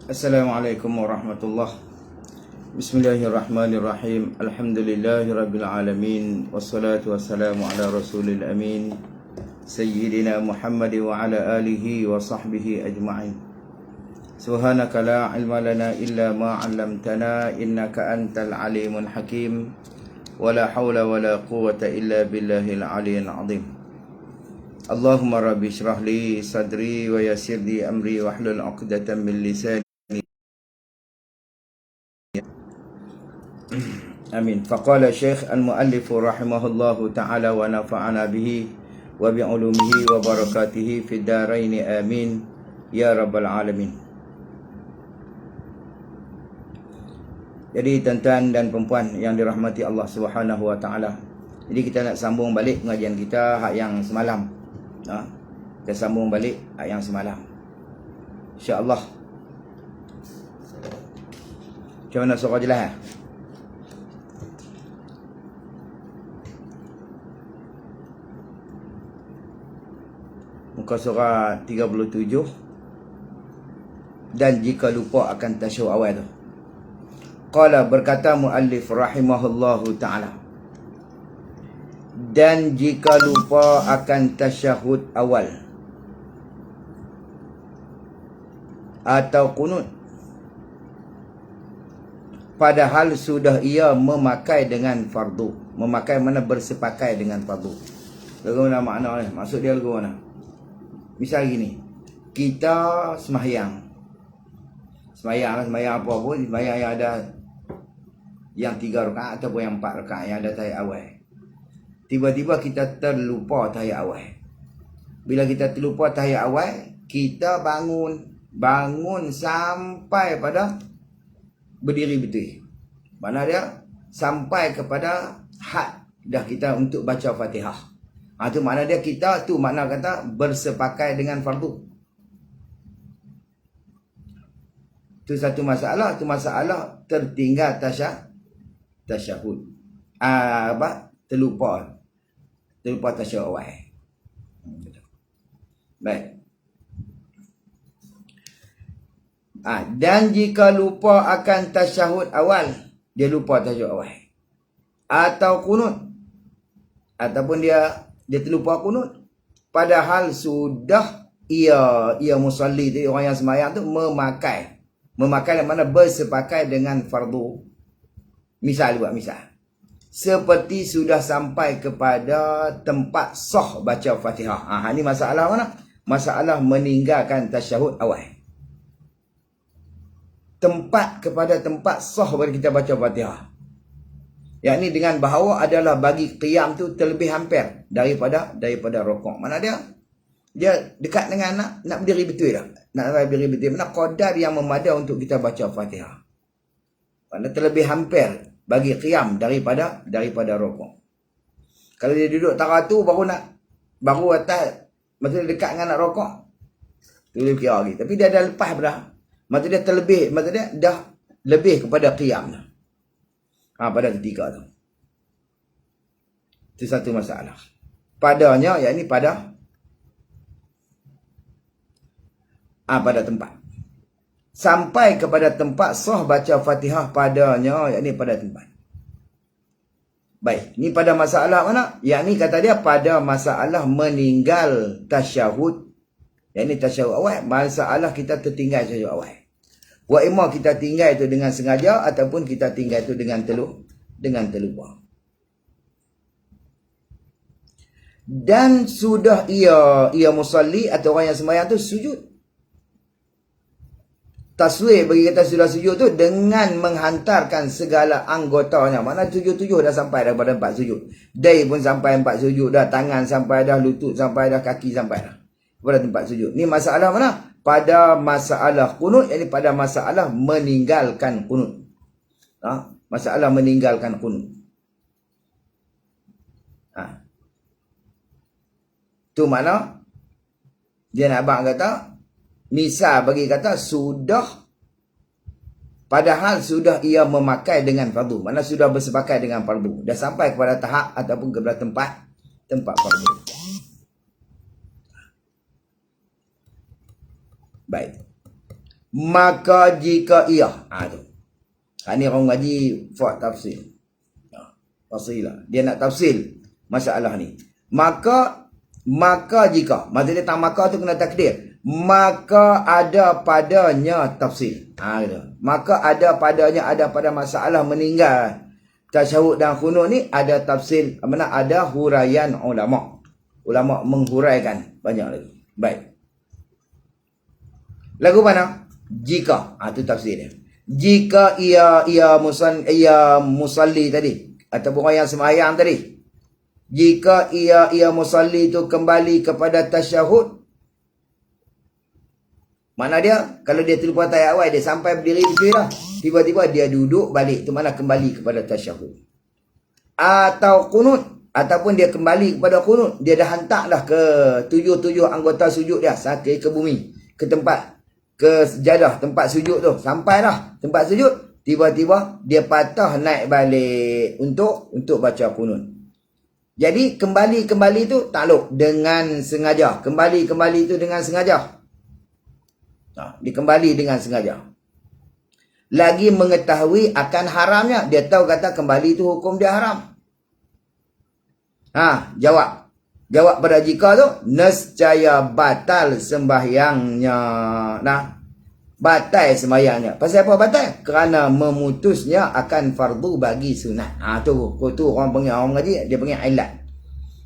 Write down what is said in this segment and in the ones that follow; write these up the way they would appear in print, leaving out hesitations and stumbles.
Assalamualaikum warahmatullahi. Bismillahirrahmanirrahim. Alhamdulillahirabbil alamin wassalatu wassalamu ala rasulil amin sayyidina Muhammad wa ala alihi wa sahbihi ajma'in. Subhanaka la ilma lana illa ma 'allamtana innaka antal alimul hakim. Wala haula wala quwwata illa billahil aliyyil azim. Allahumma rabbi shrah li sadri wa yassir li amri wahlul 'uqdatam min lisani. Amin. Faqala Syekh al-Muallif rahimahullahu ta'ala wa nafa'ana bihi wa bi'ulumihi wa barakatihi fid daraini amin ya rabbal alamin. Jadi tuan-tuan dan perempuan yang dirahmati Allah Subhanahu wa taala. Jadi kita nak sambung balik pengajian kita hak yang semalam. Kita sambung balik hak yang semalam. Insya-Allah. Macam mana suara jelas? Muka surah 37. Dan jika lupa akan tasyahud awal tu. Qala, berkata muallif rahimahullahu ta'ala, dan jika lupa akan tasyahud awal atau kunut, padahal sudah ia memakai dengan fardu. Memakai mana bersepakai dengan fardu. Bagaimana makna ni? Maksud dia bagaimana? Misal gini, kita sembahyang apa pun, sembahyang yang ada yang 3 rakaat ataupun yang 4 rakaat yang ada tahiyat awal. Tiba-tiba kita terlupa tahiyat awal. Bila kita terlupa tahiyat awal, kita bangun sampai pada berdiri betul. Mana dia? Sampai kepada had dah kita untuk baca Fatihah. Tu makna dia kita tu makna kata bersepakai dengan fardu. Tu satu masalah, tu masalah tertinggal tasyahud. Terlupa tasyahud awal. Baik. Dan jika lupa akan tasyahud awal, dia lupa tasyahud awal. Atau kunut, ataupun dia terlupa kunut, padahal sudah ia musalli tu, orang yang sembahyang tu memakai yang mana bersepakai dengan fardu. Misal, seperti sudah sampai kepada tempat sah baca Fatihah. Ini masalah mana? Masalah meninggalkan tasyahud awal. Kepada tempat sah bagi kita baca Fatihah. Yang ni dengan bahawa adalah bagi qiyam tu terlebih hampir daripada rokok. Mana dia dekat dengan nak berdiri betul dah. Nak berdiri betul. Mana qadar yang memada untuk kita baca Fatihah. Mana terlebih hampir bagi qiyam daripada rokok. Kalau dia duduk taratu baru atas, maksudnya dekat dengan nak rokok, tu dia kira lagi. Tapi dia dah lepas dah. Maksudnya dia dah lebih kepada qiyam dah. Pada ketika tu. Itu satu masalah. Padanya, yakni pada tempat. Sampai kepada tempat sah baca Fatihah padanya, yakni pada tempat. Baik, ni pada masalah mana? Yakni kata dia pada masalah meninggal tasyahud. Yakni tasyahud awal, masalah kita tertinggal tasyahud awal. Wa imma kita tinggal itu dengan sengaja ataupun kita tinggal itu dengan terlupa. Dan sudah ia musalli atau orang yang sembahyang tu sujud. Taswir bagi kita sudah sujud tu dengan menghantarkan segala anggotanya. Mana 7 dah sampai daripada 4 sujud. Dai pun sampai 4 sujud dah, tangan sampai dah, lutut sampai dah, kaki sampai dah. Pada tempat sujud. Ni masalah mana? Pada masalah kunut, yakni pada masalah meninggalkan kunut. Masalah meninggalkan kunut. Tu mana? Dia nak abang kata, misal bagi kata padahal sudah ia memakai dengan fardu. Mana sudah bersepakai dengan fardu. Dah sampai kepada tahap ataupun kepada tempat fardu. Baik. Maka jika ia. Tu. Ni orang ngaji buat tafsir. Tafsirlah. Dia nak tafsir masalah ni. Maka jika. Maksud dia tak maka tu kena takdir. Maka ada padanya tafsir. Maka ada padanya, ada pada masalah meninggal tasyahud dan khunut ni ada tafsir. Mana ada huraian ulama. Ulama menghuraikan banyak lagi. Baik. Lagu mana? Jika. Tu tafsir dia. Jika ia musalli tadi. Ataupun orang yang sembahyang tadi. Jika ia musalli tu kembali kepada tasyahud. Mana dia? Kalau dia terlupa tahiyat awal, dia sampai berdiri betul dah. Tiba-tiba dia duduk balik. Itu mana kembali kepada tasyahud. Atau kunut. Ataupun dia kembali kepada kunut. Dia dah hantar dah ke tujuh anggota sujud dia. Sakit ke bumi. Ke tempat. Ke sejadah. Tempat sujud tu. Sampai dah tempat sujud. Tiba-tiba dia patah naik balik. Untuk baca kunut. Jadi kembali tu takluk dengan sengaja. Kembali tu dengan sengaja. Dikembali dengan sengaja. Lagi mengetahui akan haramnya. Dia tahu kata kembali tu hukum dia haram. Jawab pada jika tu. Nescaya batal sembahyangnya. Batal sembahyangnya. Pasal apa batal? Kerana memutusnya akan fardu bagi sunat. Tu orang panggil, orang ngaji, dia panggil ilat.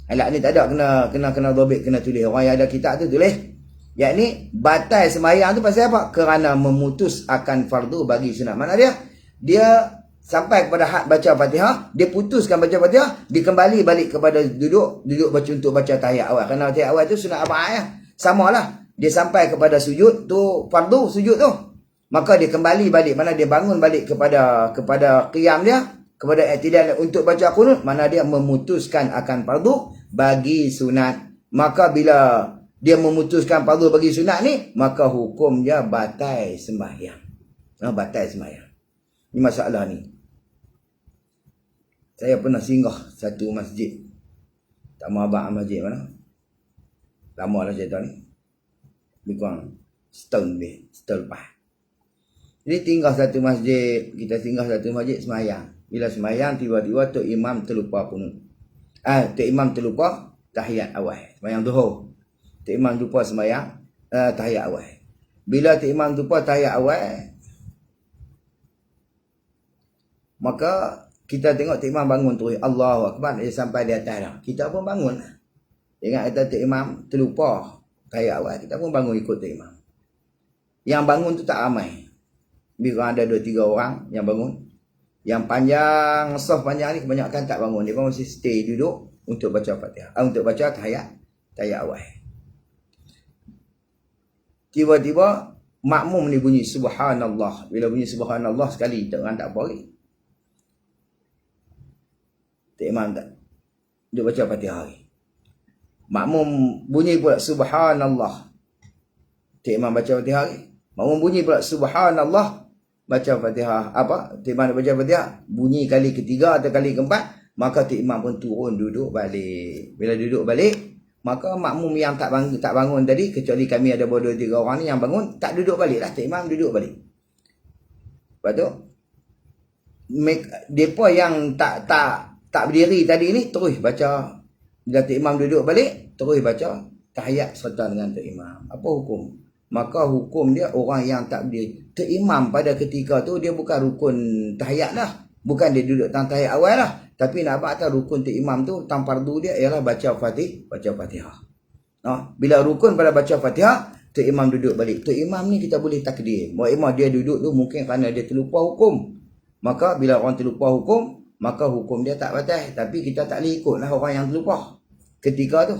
Ilat ni tak ada kena dobit, kena tulis. Orang yang ada kitab tu tulis. Yakni batal sembahyang tu pasal apa? Kerana memutus akan fardu bagi sunat. Mana dia sampai kepada had baca Fatihah, dia putuskan baca Fatihah, dia kembali balik kepada duduk baca untuk baca tahiyat awal. Kerana tahiyat awal tu sunat apa samalah. Dia sampai kepada sujud tu fardu sujud tu. Maka dia kembali balik, mana dia bangun balik kepada qiyam dia, kepada i'tidal untuk baca qunut, mana dia memutuskan akan fardu bagi sunat. Maka bila dia memutuskan fardu bagi sunat ni, maka hukum dia batal sembahyang. Batal sembahyang. Ini masalah ni. Saya pernah singgah satu masjid. Tak mahu abang masjid mana. Lama lah cerita ni. Lebih kurang setahun lepas. Jadi tinggal satu masjid. Kita tinggal satu masjid sembahyang. Bila sembahyang, tiba-tiba Tok Imam terlupa kunut. Tok Imam terlupa tahiyat awal. Sembahyang zuhur. Tok Imam lupa sembahyang tahiyat awal. Bila Tok Imam lupa tahiyat awal, maka kita tengok Tok Imam bangun terus. Allahu Akbar. Dia sampai di atas dah. Kita pun bangun. Ingat kata Tok Imam terlupa tahiyat awal. Kita pun bangun ikut Tok Imam. Yang bangun tu tak ramai. Bila ada 2-3 orang yang bangun. Yang panjang, saf panjang ni kebanyakan tak bangun. Dia pun mesti stay duduk untuk baca Fatihah. Untuk baca tahiyat awal. Tiba-tiba makmum ni bunyi subhanallah. Bila bunyi subhanallah sekali, orang tak apa lagi. Tok Imam tak duduk baca Fatihah lagi. Makmum bunyi pula subhanallah. Tok Imam baca Fatihah lagi. Makmum bunyi pula subhanallah, baca Fatihah. Tok Imam baca Fatihah, bunyi kali ketiga atau kali keempat, maka Tok Imam pun turun duduk balik. Bila duduk balik, maka makmum yang tak bangun tadi, kecuali kami ada 2-3 orang ni yang bangun, tak duduk balik lah. Tok Imam duduk balik. Lepas tu, mereka yang tak berdiri tadi ni, terus baca. Bila Tok Imam duduk balik, terus baca tahiyat serta dengan Tok Imam. Apa hukum? Maka hukum dia orang yang tak berdiri. Tok Imam pada ketika tu, dia bukan rukun tahiyat lah. Bukan dia duduk tang tahiyat awal lah. Tapi nak atas rukun Tok Imam tu, tang fardu dia ialah baca Fatihah. Bila rukun pada baca Fatihah, Tok Imam duduk balik. Tok Imam ni kita boleh takdir. Imam dia duduk tu mungkin kerana dia terlupa hukum. Maka bila orang terlupa hukum, maka hukum dia tak batal. Tapi kita tak boleh ikutlah orang yang terlupa ketika tu.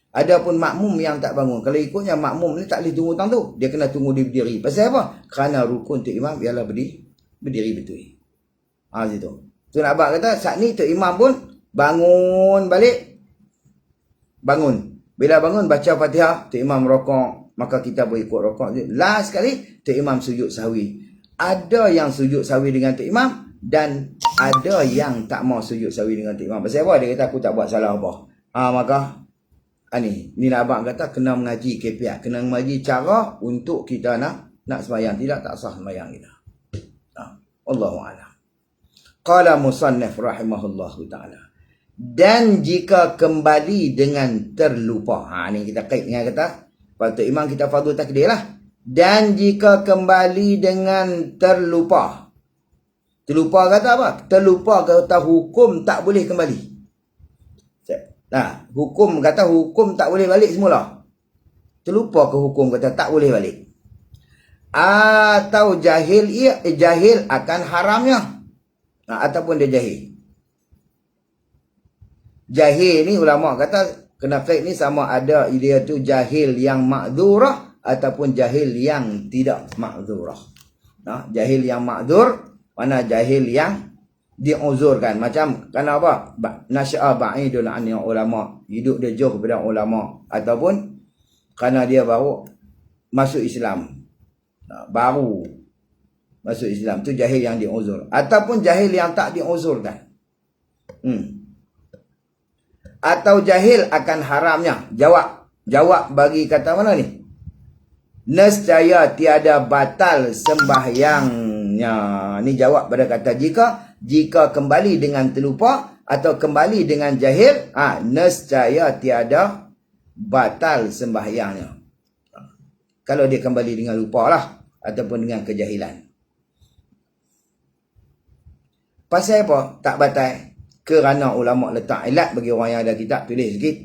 Adapun makmum yang tak bangun, kalau ikutnya makmum ni tak boleh tunggu tang tu. Dia kena tunggu dia berdiri. Pasal apa? Kerana rukun Tok Imam ialah berdiri betul. Situ. Tu nak abang kata, saat ni Tok Imam pun bangun balik. Bangun. Bila bangun, baca Fatihah, Tok Imam rokok. Maka kita boleh ikut rokok. Last sekali, Tok Imam sujud sahwi. Ada yang sujud sahwi dengan Tok Imam. Dan ada yang tak mau sujud sahwi dengan Tok Imam. Pasal apa? Dia kata, aku tak buat salah apa. Maka, ni nak abang kata, kena mengaji kepiat. Kena mengaji cara untuk kita nak Nak sembahyang tidak, tak sah sembahyang kita. Allahu a'lam. Qala musannif rahimahullahu ta'ala. Dan jika kembali dengan terlupa. Ni kita kait dengan kata patut imam kita fardhu takdir lah. Dan jika kembali dengan terlupa. Terlupa kata apa? Terlupa kata hukum tak boleh kembali. Hukum kata hukum tak boleh balik semula. Terlupa ke hukum kata tak boleh balik. Atau jahil akan haramnya. Ataupun dia jahil. Jahil ni ulama kata kena kait ni sama ada dia tu jahil yang ma'dzurah ataupun jahil yang tidak ma'dzurah. Jahil yang ma'dzur mana jahil yang diuzurkan. Macam kerana apa? Nasya'a ba'idun 'anil ulama, hidup dia jauh daripada ulama, ataupun kerana dia baru masuk Islam. Baru masuk Islam tu jahil yang diuzur, ataupun jahil yang tak diuzurkan. Atau jahil akan haramnya. Jawab bagi kata mana ni? Nescaya tiada batal sembahyangnya. Ni jawab pada kata jika kembali dengan terlupa atau kembali dengan jahil, nescaya tiada batal sembahyangnya. Kalau dia kembali dengan lupa lah ataupun dengan kejahilan. Pasal apa tak batal? Kerana ulama letak ilat bagi orang yang ada kitab, tulis sikit.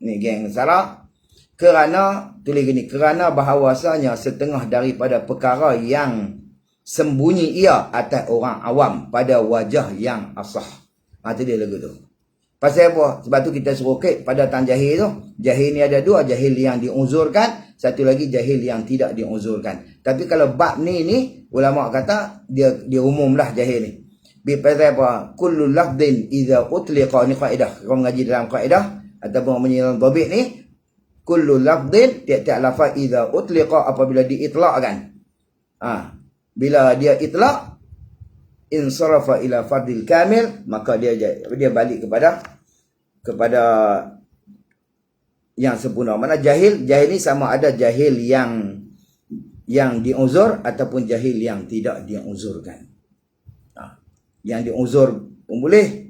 Ni geng salah. Kerana tulis gini, kerana bahawasanya setengah daripada perkara yang sembunyi ia atas orang awam pada wajah yang asah. Itu dia lagu tu. Pasal apa? Sebab tu kita suruh kait pada tang jahil tu. Jahil ni ada dua, jahil yang diuzurkan, satu lagi jahil yang tidak diuzurkan. Tapi kalau bab ni ulama kata dia umumlah jahil ni. Pasal apa? Kullu lafdhin idza utliqa, ni kaedah. Kau mengaji dalam kaedah ataupun menyilang dhabit ni, kullu lafdhin, tiap-tiap lafaz idza utliqa apabila diitlaqkan. Bila dia itlaq, insarafa ila fardil kamil, maka dia balik kepada yang sempurna. Mana jahil ni sama ada jahil yang diuzur ataupun jahil yang tidak diuzurkan. Yang diuzur pun boleh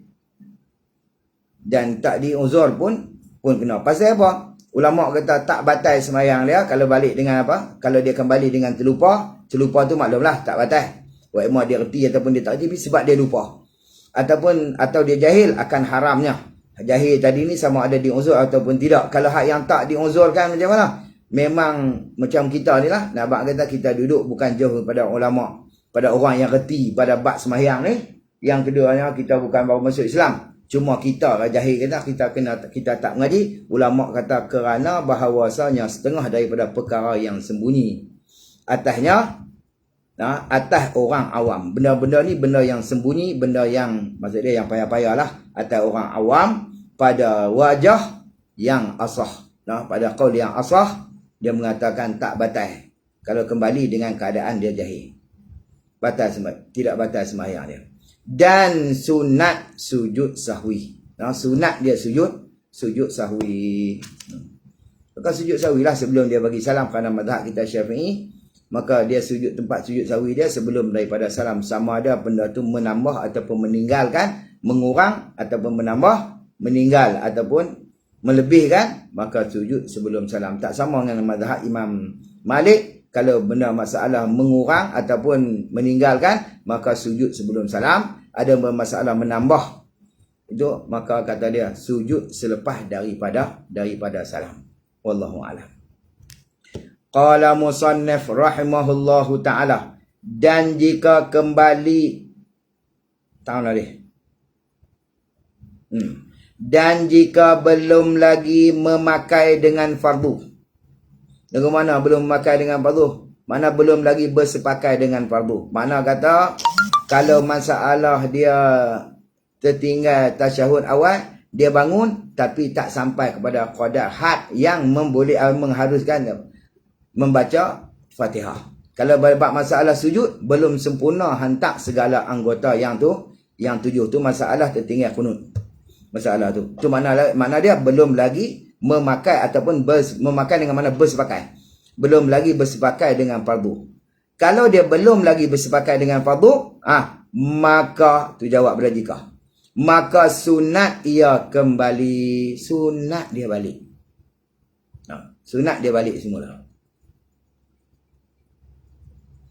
dan tak diuzur pun kena. Pasal apa? Ulama kata tak batal sembahyang dia kalau balik dengan apa? Kalau dia kembali dengan terlupa tu maklumlah tak batal. Wa'imah dia reti ataupun dia tak reti sebab dia lupa. Atau dia jahil akan haramnya. Jahil tadi ni sama ada diuzur ataupun tidak. Kalau hak yang tak diuzurkan macam mana? Memang macam kita ni lah. Nak kata kita duduk bukan jauh pada ulama, pada orang yang reti pada bab sembahyang ni. Yang keduanya kita bukan baru masuk Islam. Cuma kita jahil kata kita tak mengaji. Ulama kata kerana bahawasanya setengah daripada perkara yang sembunyi atasnya, atas orang awam. Benda-benda ni benda yang sembunyi, benda yang maksud dia yang payah-payah lah, atas orang awam pada wajah yang asah. Pada qaul yang asah, dia mengatakan tak batal kalau kembali dengan keadaan dia jahil. Tidak batal sembahyang dia. Dan sunat sujud sahwi. Sunat dia sujud sahwi. Maka sujud sahwi lah sebelum dia bagi salam, kerana mazhab kita Syafi'i, maka dia tempat sujud sahwi dia sebelum daripada salam, sama ada benda tu menambah ataupun meninggalkan, mengurang ataupun menambah, meninggal ataupun melebihkan, maka sujud sebelum salam. Tak sama dengan mazhab Imam Malik. Kalau benda masalah mengurang ataupun meninggalkan, maka sujud sebelum salam. Ada masalah menambah, itu maka kata dia sujud selepas daripada salam. Wallahu a'lam. Qala musannif rahimahullahu ta'ala. Dan jika kembali dan jika belum lagi memakai dengan fardu. Dengan mana belum memakai dengan fardu? Mana belum lagi bersepakai dengan fardu. Mana kata kalau masalah dia tertinggal tasyahud awal, dia bangun tapi tak sampai kepada qadar had yang mengharuskan membaca Fatihah. Kalau bab masalah sujud belum sempurna hantar segala anggota yang tujuh tu, masalah tertinggal kunut. Masalah tu mana dia belum lagi memakai ataupun memakai dengan mana bersepakai. Belum lagi bersepakai dengan fardu. Kalau dia belum lagi bersepakat dengan fardu, maka tu jawab pada jika. Maka sunat ia kembali. Sunat dia balik. Sunat dia balik semula.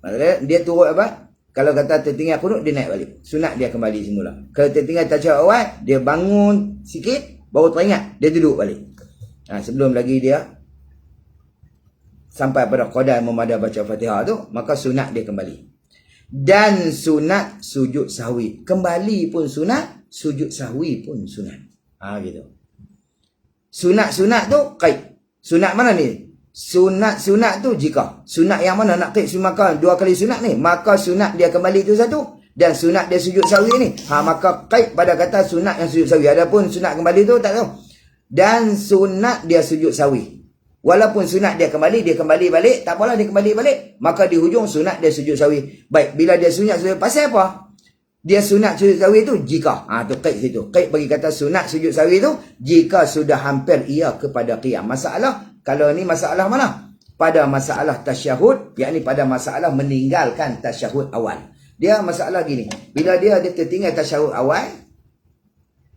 Maksudnya dia turut apa? Kalau kata tertinggal kunut, dia naik balik. Sunat dia kembali semula. Kalau tertinggal tasyahud awal, dia bangun sikit, baru teringat, dia duduk balik. Sebelum lagi dia sampai pada qadar memadai baca Fatihah tu, maka sunat dia kembali. Dan sunat sujud sahwi. Kembali pun sunat, sujud sahwi pun sunat. Gitu. Sunat-sunat tu kait. Sunat mana ni? Sunat tu jika. Sunat yang mana nak kait maka 2 kali sunat ni, maka sunat dia kembali tu satu. Dan sunat dia sujud sahwi ni. Maka kait pada kata sunat yang sujud sahwi. Adapun sunat kembali tu tak tahu. Dan sunat dia sujud sahwi. Walaupun sunat dia kembali balik, tak apalah dia kembali balik. Maka di hujung sunat dia sujud sahwi. Baik, bila dia sunat sahwi, pasal apa? Dia sunat sujud sahwi tu jika. Tu kait situ. Kait bagi kata sunat sujud sahwi tu jika sudah hampir ia kepada qiyam. Masalah, kalau ni masalah mana? Pada masalah tasyahud, yakni pada masalah meninggalkan tasyahud awal. Dia masalah gini. Bila dia tertinggal tasyahud awal,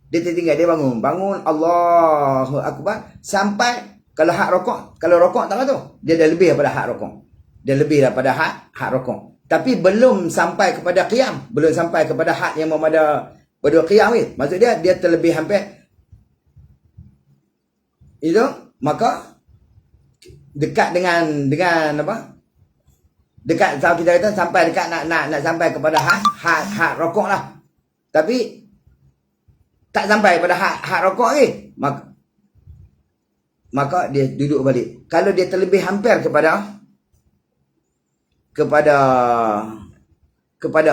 dia tertinggal, dia bangun Allahu Akbar sampai kalau hak rokok, kalau rokok tak tu, dia dah lebih daripada hak rokok. Dia lebih daripada hak rokok. Tapi belum sampai kepada qiyam, belum sampai kepada hak yang memadai pada qiyam ni. Maksud dia terlebih hampir itu, maka dekat dengan apa? Dekat, kalau kita kata sampai dekat nak sampai kepada hak rokok lah. Tapi tak sampai pada hak rokok ni, maka dia duduk balik. Kalau dia terlebih hampir kepada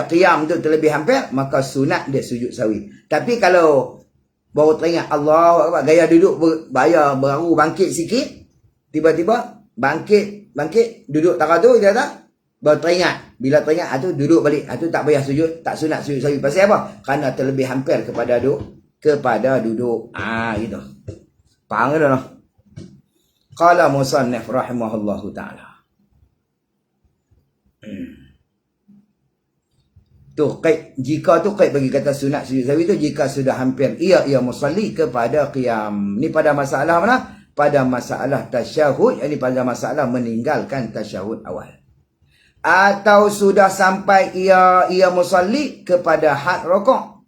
qiyam tu terlebih hampir, maka sunat dia sujud sahwi. Tapi kalau baru teringat Allahu Akbar, gaya duduk baru bangkit sikit, tiba-tiba bangkit duduk takah tu, dia kata baru teringat. Bila teringat tu duduk balik. Tu tak payah sujud, tak sunat sujud sahwi. Pasal apa? Kerana terlebih hampir kepada duduk. Gitu. Faham ke dah? Qala musannif rahimahullahu ta'ala. Tu kait, jika tu kait bagi kata sunat sujud sahwi tu jika sudah hampir ia musalli kepada qiyam. Ni pada masalah mana? Pada masalah tasyahud, yakni pada masalah meninggalkan tasyahud awal. Atau sudah sampai ia musalli kepada had rokok.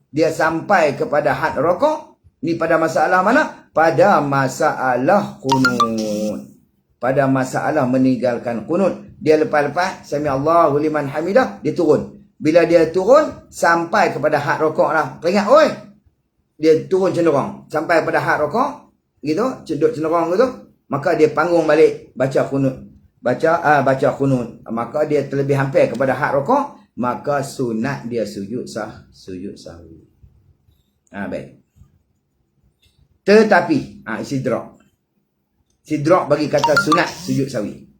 Dia sampai kepada had rokok. Ni pada masalah mana? Pada masalah qunut. Pada masalah meninggalkan qunut. Dia lepas-lepas sami Allahu liman hamidah, dia turun. Bila dia turun sampai kepada had rokok lah, teringat oi, dia turun cenderung sampai pada had rokok gitu, cenderung gitu, maka dia panggung balik baca qunut. Baca qunut. Maka dia terlebih hampir kepada had rokok, maka sunat dia sujud sahwi. Baik. Tetapi Sidrak bagi kata sunat sujud sahwi.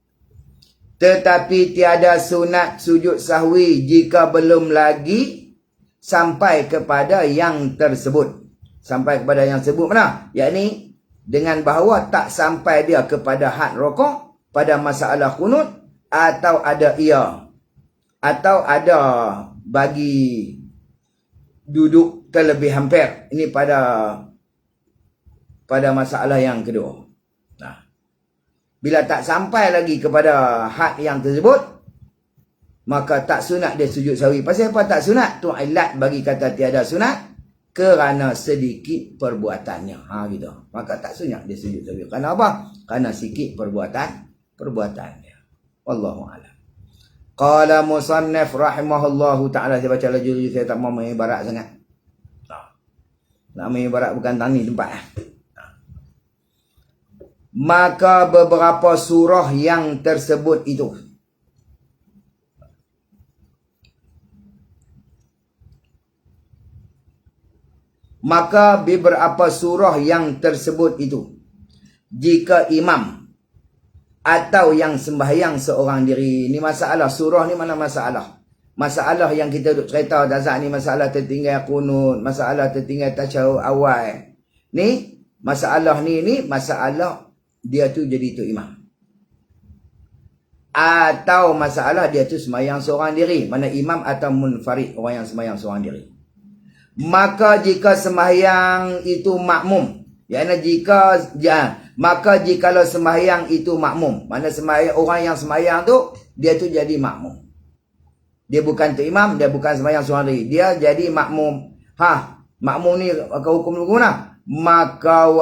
Tetapi tiada sunat sujud sahwi jika belum lagi sampai kepada yang tersebut. Sampai kepada yang tersebut mana? Yakni dengan bahawa tak sampai dia kepada had rokok pada masalah qunut, atau ada bagi duduk terlebih hampir. Ini pada masalah yang kedua. Bila tak sampai lagi kepada had yang tersebut, maka tak sunat dia sujud sahwi. Pasal apa tak sunat? Tu ilat bagi kata tiada sunat, kerana sedikit perbuatannya. Gitu. Maka tak sunat dia sujud sahwi. Kerana apa? Kerana sikit perbuatannya. Wallahu a'lam. Qala musannif rahimahullahu ta'ala. Saya baca laju, saya tak mau mengibarat sangat. Nak mengibarat bukan tani tempat. Maka beberapa surah yang tersebut itu, jika imam atau yang sembahyang seorang diri. Ni masalah surah ni, mana masalah? Masalah yang kita duk cerita Tazak ni, masalah tertinggal qunut, masalah tertinggal tasyahud awal. Ni masalah ni masalah dia tu jadi tu imam. Atau masalah dia tu sembahyang seorang diri, mana imam atau munfarid, orang yang sembahyang seorang diri. Maka jika sembahyang itu makmum, maka jikalau sembahyang itu makmum, mana sembahyang orang yang sembahyang tu dia tu jadi makmum. Dia bukan tu imam, dia bukan sembahyang seorang diri, dia jadi makmum. Makmum ni hukum mana? Maka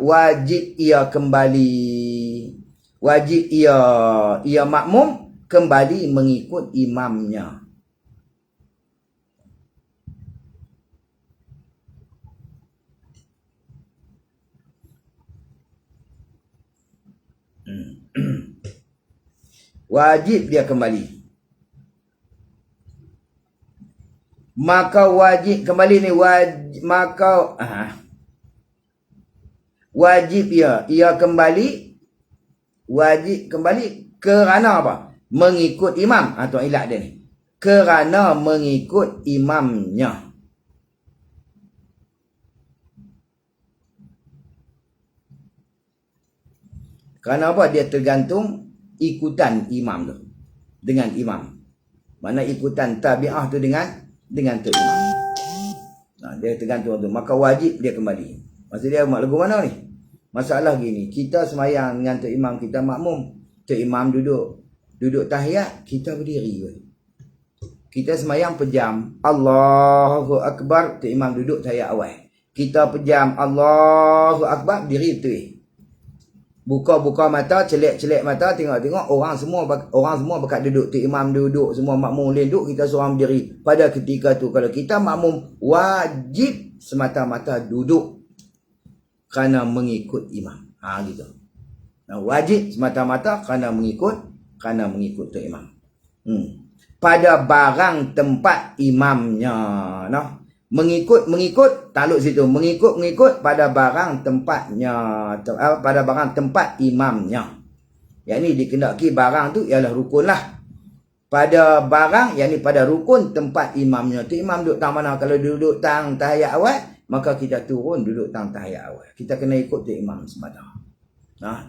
wajib ia kembali. Wajib ia makmum kembali mengikut imamnya. Wajib dia kembali. Maka wajib kembali ni wajib ia kembali. Wajib kembali kerana apa? Mengikut imam. Atau ilat dia ni. Kerana mengikut imamnya. Kerana apa? Dia tergantung ikutan imam tu. Dengan imam. Mana ikutan tabi'ah tu dengan tu imam. Dia tergantung tu. Maka wajib dia kembali. Maksud dia lagu mana ni? Masalah gini, kita semayang dengan Tok Imam, kita makmum. Tok Imam duduk tahiyat, kita berdiri. Kita semayang pejam, Allahu Akbar, Tok Imam duduk tahiyat awal. Kita pejam, Allahu Akbar, diri betul. Buka mata, celek mata, tengok orang semua bekat duduk. Tok Imam duduk, semua makmum duduk, kita seorang berdiri. Pada ketika tu kalau kita makmum, wajib semata-mata duduk kerana mengikut imam. Gitu. Wajib semata-mata kerana mengikut Tok Imam. Pada barang tempat imamnya. Mengikut takluk situ. Mengikut pada barang tempatnya. Pada barang tempat imamnya. Yang ni dikendaki barang tu ialah rukun lah. Pada barang, yang ni pada rukun tempat imamnya. Tu imam duduk tang mana? Kalau duduk tang tahiyat awal, maka kita turun duduk tang tahiyat awal. Kita kena ikut tu imam semata.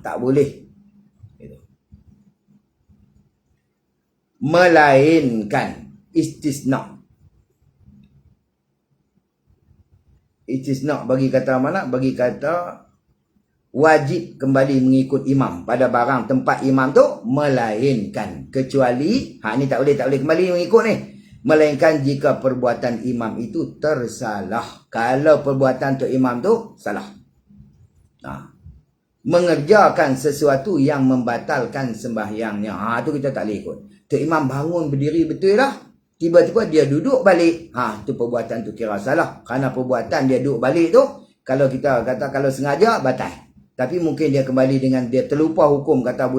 Tak boleh. Gitu. Melainkan istisna. Istisna bagi kata mana? Bagi kata wajib kembali mengikut imam pada barang tempat imam tu, melainkan kecuali ni tak boleh kembali mengikut ni. Melainkan jika perbuatan imam itu tersalah. Kalau perbuatan tu imam tu salah. Mengerjakan sesuatu yang membatalkan sembahyangnya. Tu kita tak boleh ikut. Tok Imam bangun berdiri betul lah. Tiba-tiba dia duduk balik. Tu perbuatan tu kira salah. Kerana perbuatan dia duduk balik tu, kalau kita kata kalau sengaja, batal. Tapi mungkin dia kembali dengan dia terlupa hukum, kata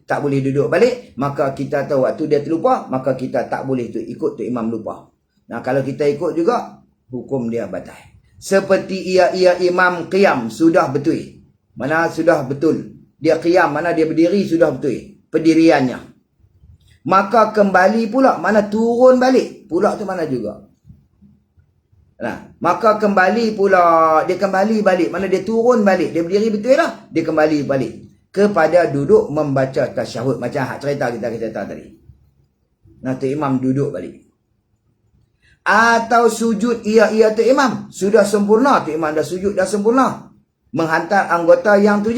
tak boleh duduk balik, maka kita tahu waktu dia terlupa, maka kita tak boleh tu ikut Tok Imam lupa. Kalau kita ikut juga, hukum dia batal. Seperti ia imam qiyam sudah betul. Mana sudah betul. Dia qiyam, mana dia berdiri sudah betul. Pendiriannya. Maka kembali pula, mana turun balik. Pula tu mana juga. Maka kembali pula, dia kembali balik. Mana dia turun balik. Dia berdiri betul lah. Dia kembali balik. Kepada duduk membaca tasyahud. Macam cerita kita tadi. Tok Imam duduk balik. Atau sujud ia Tok Imam. Sudah sempurna. Tok Imam dah sujud, dah sempurna. Menghantar anggota yang 7.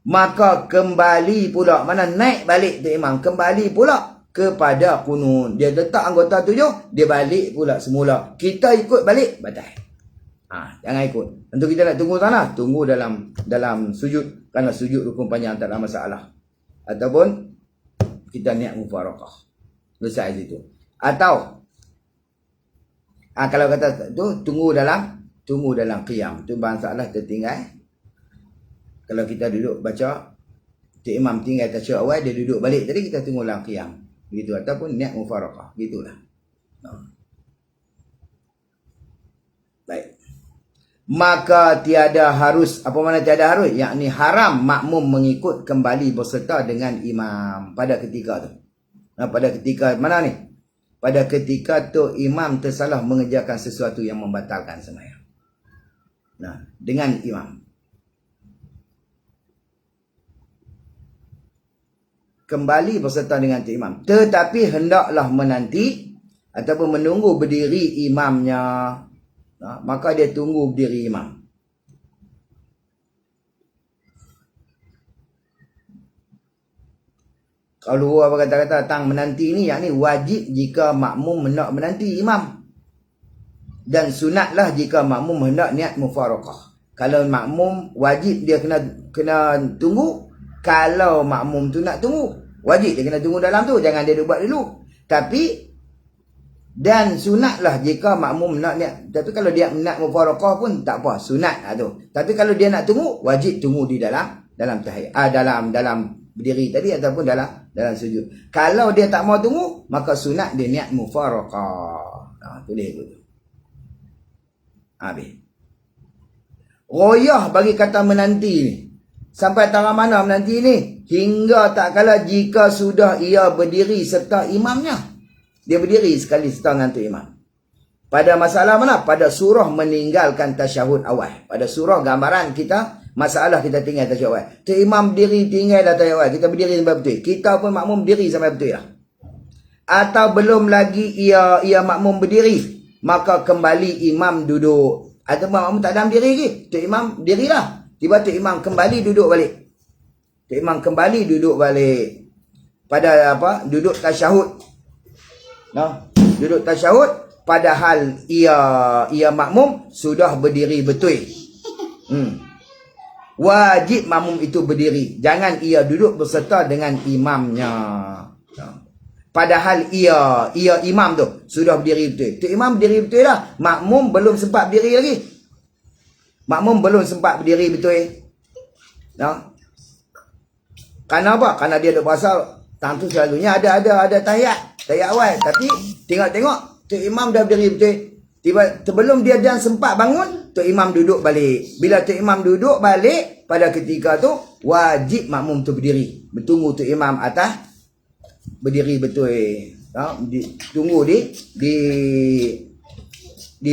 Maka kembali pula. Mana naik balik Tok Imam. Kembali pula kepada kunut. Dia letak anggota 7, dia balik pula semula. Kita ikut balik, batal. Jangan ikut. Tentu kita nak tunggu sana, tunggu dalam sujud. Kerana sujud rukun panjang tak ada masalah. Ataupun kita niat mufarakah. Selesai situ. Atau kalau kata tu tunggu dalam qiyam. Tu masalah tertinggal. Kalau kita duduk baca, Tok Imam tinggal tasyahud awal, dia duduk balik tadi, kita tunggu dalam qiyam. Gitu, ataupun niat mufarakah, gitulah. Baik. Maka tiada harus, apa mana tiada harus? Yakni haram makmum mengikut kembali berserta dengan imam pada ketika tu. Pada ketika mana ni? Pada ketika tu imam tersalah mengerjakan sesuatu yang membatalkan sembahyang. Dengan imam. kembali berserta dengan tu imam. Tetapi hendaklah menanti ataupun menunggu berdiri imamnya. Maka dia tunggu berdiri imam. Kalau apa kata-kata tang menanti ni, yakni wajib jika makmum hendak menanti imam. Dan sunatlah jika makmum hendak niat mufaraqah. Kalau makmum wajib dia kena tunggu. Kalau makmum tu nak tunggu, wajib dia kena tunggu dalam tu, jangan dia buat dulu. Tapi dan sunatlah jika makmum nak niat. Tapi kalau dia nak mufaraqah pun tak apa, sunat tu. Tapi kalau dia nak tunggu, wajib tunggu di dalam tahiyat, dalam berdiri tadi ataupun dalam sujud. Kalau dia tak mau tunggu, maka sunat dia niat mufaraqah. Tulis tu. Habis. Royah bagi kata menanti ni. Sampai taraf mana menanti ni? Hingga tak kala jika sudah ia berdiri serta imamnya. Dia berdiri sekali serta dengan tu imam. Pada masalah mana? Pada surah meninggalkan tasyahud awal. Pada surah gambaran kita, masalah kita tinggal tasyahud awal. Tu imam berdiri tinggal dah tasyahud awal. Kita berdiri sampai betul. Kita pun makmum berdiri sampai betul lah. Atau belum lagi ia makmum berdiri, maka kembali imam duduk. Atau makmum tak ada berdiri lagi, tu imam dirilah. Tiba tu imam kembali duduk balik. Tu imam kembali duduk balik. Pada apa? Duduk tasyahud. Duduk tasyahud padahal ia makmum sudah berdiri betul. Wajib makmum itu berdiri. Jangan ia duduk berserta dengan imamnya. Padahal ia imam tu sudah berdiri betul. Tu imam berdiri betul dah. Makmum belum sempat berdiri lagi. Makmum belum sempat berdiri betul. Karena apa? Karena dia ada berasal tentu selalunya ada tahiyat awal. Tapi tengok tu imam dah berdiri betul. Sebelum dia dan sempat bangun, tu imam duduk balik. Bila tu imam duduk balik, pada ketika tu wajib makmum tu berdiri. Bertunggu tu imam atas berdiri betul. Tunggu di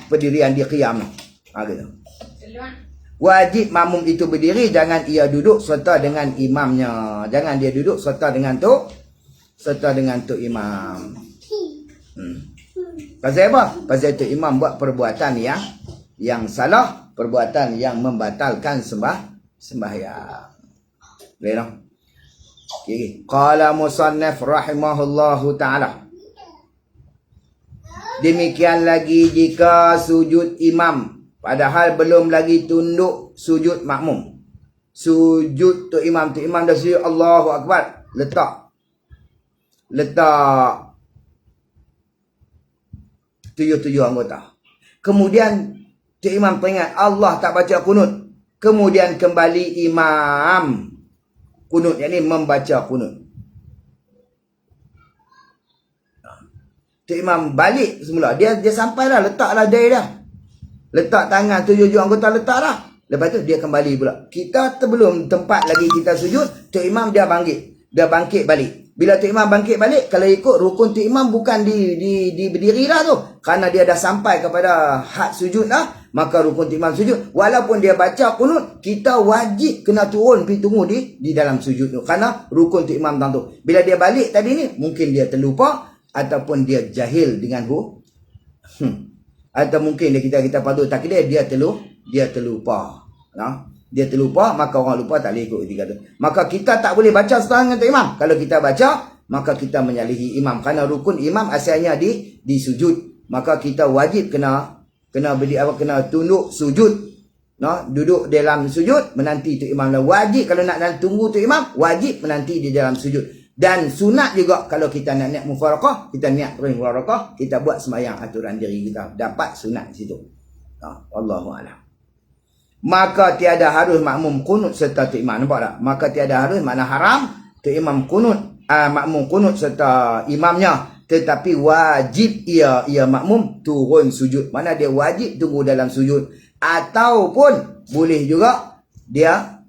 pendirian di qiyam. Gitu. Wajib makmum itu berdiri, jangan ia duduk serta dengan imamnya. Jangan dia duduk serta dengan tu imam. Pasal apa? Pasal tu imam buat perbuatan yang salah, perbuatan yang membatalkan sembahyang. Boleh tak? Okay. Qala musannaf rahimahullahu ta'ala. Demikian lagi jika sujud imam padahal belum lagi tunduk sujud makmum. Sujud tu imam dah sujud, Allahu Akbar, letak 7 anggota. Kemudian tu imam teringat Allah tak baca kunut. Kemudian kembali imam kunut, yakni membaca kunut. Tu imam balik semula. Dia sampai dah, letaklah day dah. Letak tangan 7 anggota, letak dah. Lepas tu dia kembali pula. Kita belum tempat lagi kita sujud, tu imam dia bangkit balik. Bila tu imam bangkit balik, kalau ikut rukun tu imam bukan di berdiri dah tu. Kerana dia dah sampai kepada had sujud dah, maka rukun tu imam sujud. Walaupun dia baca kunut, kita wajib kena turun pergi tunggu di dalam sujud tu. Kerana rukun tu imam tu. Bila dia balik tadi ni, mungkin dia terlupa ataupun dia jahil dengan atau mungkin kita patut takdir dia terlupa. Dia terlupa, maka orang lupa tak boleh ikut ketika tu. Maka kita tak boleh baca setengah dengan imam. Kalau kita baca, maka kita menyalahi imam. Kerana rukun imam asalnya di sujud. Maka kita wajib kena tunduk sujud. Duduk dalam sujud, menanti tu imam. Wajib kalau nak tunggu tu imam, wajib menanti di dalam sujud. Dan sunat juga kalau kita nak niat mufaraqah, kita niat mufaraqah, kita buat sembahyang aturan diri kita. Dapat sunat di situ. Wallahu a'lam. Maka tiada harus makmum kunut serta tu imam. Nampak tak? Maka tiada harus, makna haram tu imam kunut, makmum kunut serta imamnya. Tetapi wajib ia makmum turun sujud. Mana dia wajib tunggu dalam sujud. Ataupun boleh juga dia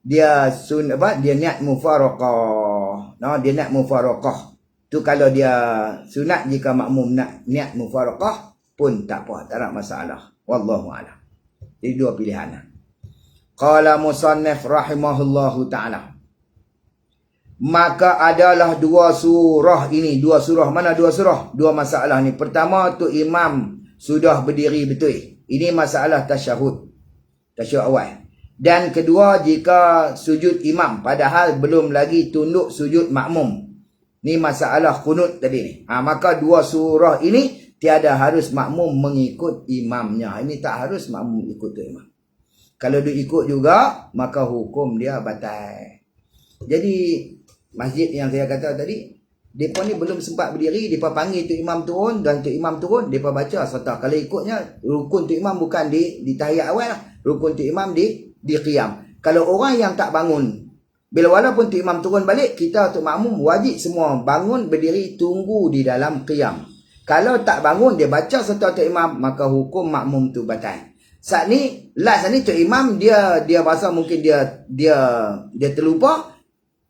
niat mufaraqah. Dia niat mufaraqah. Tu kalau dia sunat, jika makmum nak niat mufaraqah pun tak apa, tak ada masalah. Wallahu a'lam. Jadi dua pilihan. Qala musannaf rahimahullahu ta'ala. maka adalah dua surah ini. Dua surah. Mana dua surah? Dua masalah ni. Pertama tu imam sudah berdiri betul. Ini masalah tasyahud. Tasyahud awal. Dan kedua, jika sujud imam padahal belum lagi tunduk sujud makmum. Ni masalah kunut tadi ni. Maka dua surah ini tiada harus makmum mengikut imamnya. Ini tak harus makmum ikut tu imam. Kalau dia ikut juga, maka hukum dia batal. Jadi masjid yang saya kata tadi, mereka ni belum sempat berdiri, mereka panggil tu imam turun, dan tu imam turun, mereka baca serta. Kalau ikutnya, rukun tu imam bukan di tahiyat awal lah. Rukun tu imam di qiyam. Kalau orang yang tak bangun, walaupun tu imam turun balik, kita tu makmum wajib semua bangun, berdiri, tunggu di dalam qiyam. Kalau tak bangun, dia baca serta tu imam, maka hukum makmum tu batal. Saat ni, last ni tu imam, dia rasa mungkin dia terlupa.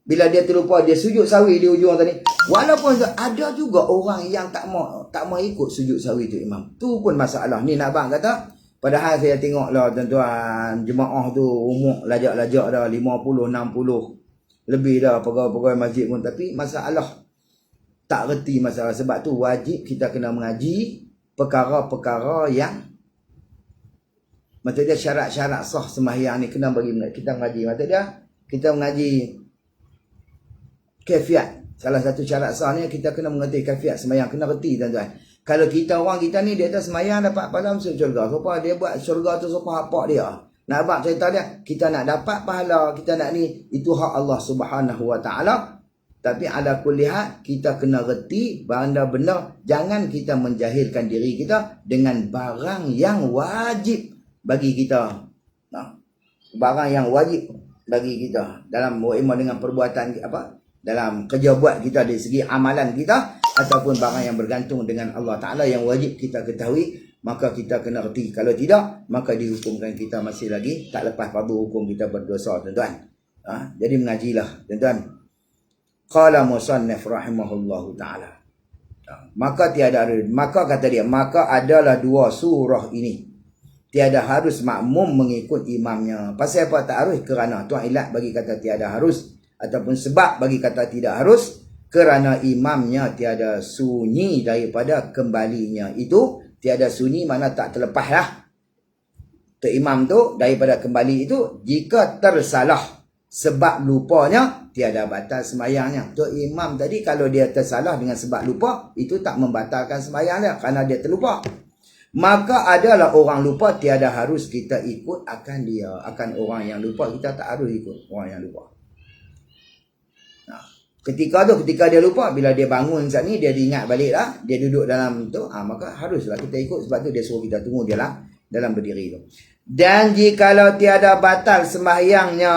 Bila dia terlupa, dia sujud sawi di ujung tadi. Walaupun ada juga orang yang tak mau ikut sujud sawi tu imam. Tu pun masalah. Ni nak abang kata, padahal saya tengok lah tuan-tuan, jemaah tu umur lajak-lajak dah 50, 60. Lebih dah pegawai-pegawai masjid pun. Tapi masalah, tak reti masalah. Sebab tu wajib kita kena mengaji perkara-perkara yang, maksud dia syarat-syarat sah sembahyang ni kena bagi kita mengaji. Maksud dia, kita mengaji kafiat. Salah satu syarat sah ni kita kena mengerti kafiat sembahyang, kena reti tuan-tuan. Kalau orang kita ni dia atas sembahyang dapat pahala masuk syurga. Siapa dia buat syurga tu siapa hak dia. Nak abang cerita dia, kita nak dapat pahala, kita nak ni, itu hak Allah Subhanahu Wa Taala. Tapi ala kulli hal kita kena reti benar-benar, jangan kita menjahilkan diri kita dengan barang yang wajib bagi kita. Barang yang wajib bagi kita dalam dengan perbuatan apa? Dalam kerja buat kita dari segi amalan kita, ataupun barang yang bergantung dengan Allah Ta'ala yang wajib kita ketahui, maka kita kena reti. Kalau tidak, maka dihukumkan kita masih lagi tak lepas fardu, hukum kita berdosa tuan-tuan. Jadi mengajilah tuan-tuan. Qala musannif rahimahullahu ta'ala. Maka kata dia, maka adalah dua surah ini tiada harus makmum mengikut imamnya. Pasal apa tak harus? Kerana tuan ilat bagi kata tiada harus, ataupun sebab bagi kata tidak harus, kerana imamnya tiada sunyi daripada kembalinya. Itu tiada sunyi mana tak terlepas lah. Tu imam tu daripada kembali itu, jika tersalah sebab lupanya, tiada batal sembahyangnya. Tu imam tadi kalau dia tersalah dengan sebab lupa, itu tak membatalkan sembahyang dia kerana dia terlupa. Maka adalah orang lupa, tiada harus kita ikut akan dia. Akan orang yang lupa, kita tak harus ikut orang yang lupa. Ketika dia lupa, bila dia bangun saat ni, dia diingat balik lah, dia duduk dalam tu, maka haruslah kita ikut. Sebab tu dia suruh kita tunggu dia lah dalam berdiri tu. Dan jikalau tiada batal sembahyangnya,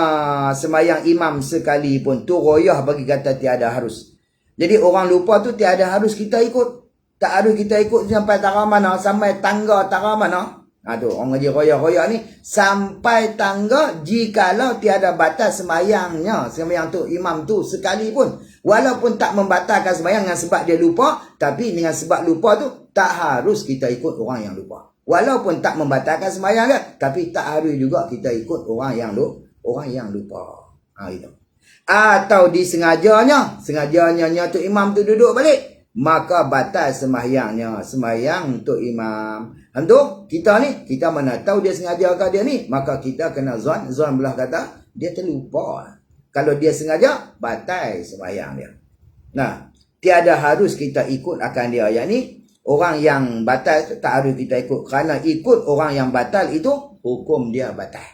sembahyang imam sekalipun, tu royah bagi kata tiada harus. Jadi orang lupa tu tiada harus kita ikut. Tak harus kita ikut sampai tara mana, sampai tangga tara mana. Tu orang ngaji royah-royah ni, sampai tangga jikalau tiada batal sembahyangnya, sembahyang tu imam tu sekalipun. Walaupun tak membatalkan sembahyang dengan sebab dia lupa, tapi dengan sebab lupa tu tak harus kita ikut orang yang lupa. Walaupun tak membatalkan sembahyang dia, tapi tak harus juga kita ikut orang yang lupa. Itu. Atau disengajanya, tu imam tu duduk balik, maka batal sembahyangnya, sembahyang untuk imam. Tentu kita ni, kita mana tahu dia sengaja ke dia ni, maka kita kena zon belah kata dia terlupa. Kalau dia sengaja, batal sembahyang dia. Nah, tiada harus kita ikut akan dia. Yang ni orang yang batal tak harus kita ikut, kerana ikut orang yang batal itu hukum dia batal.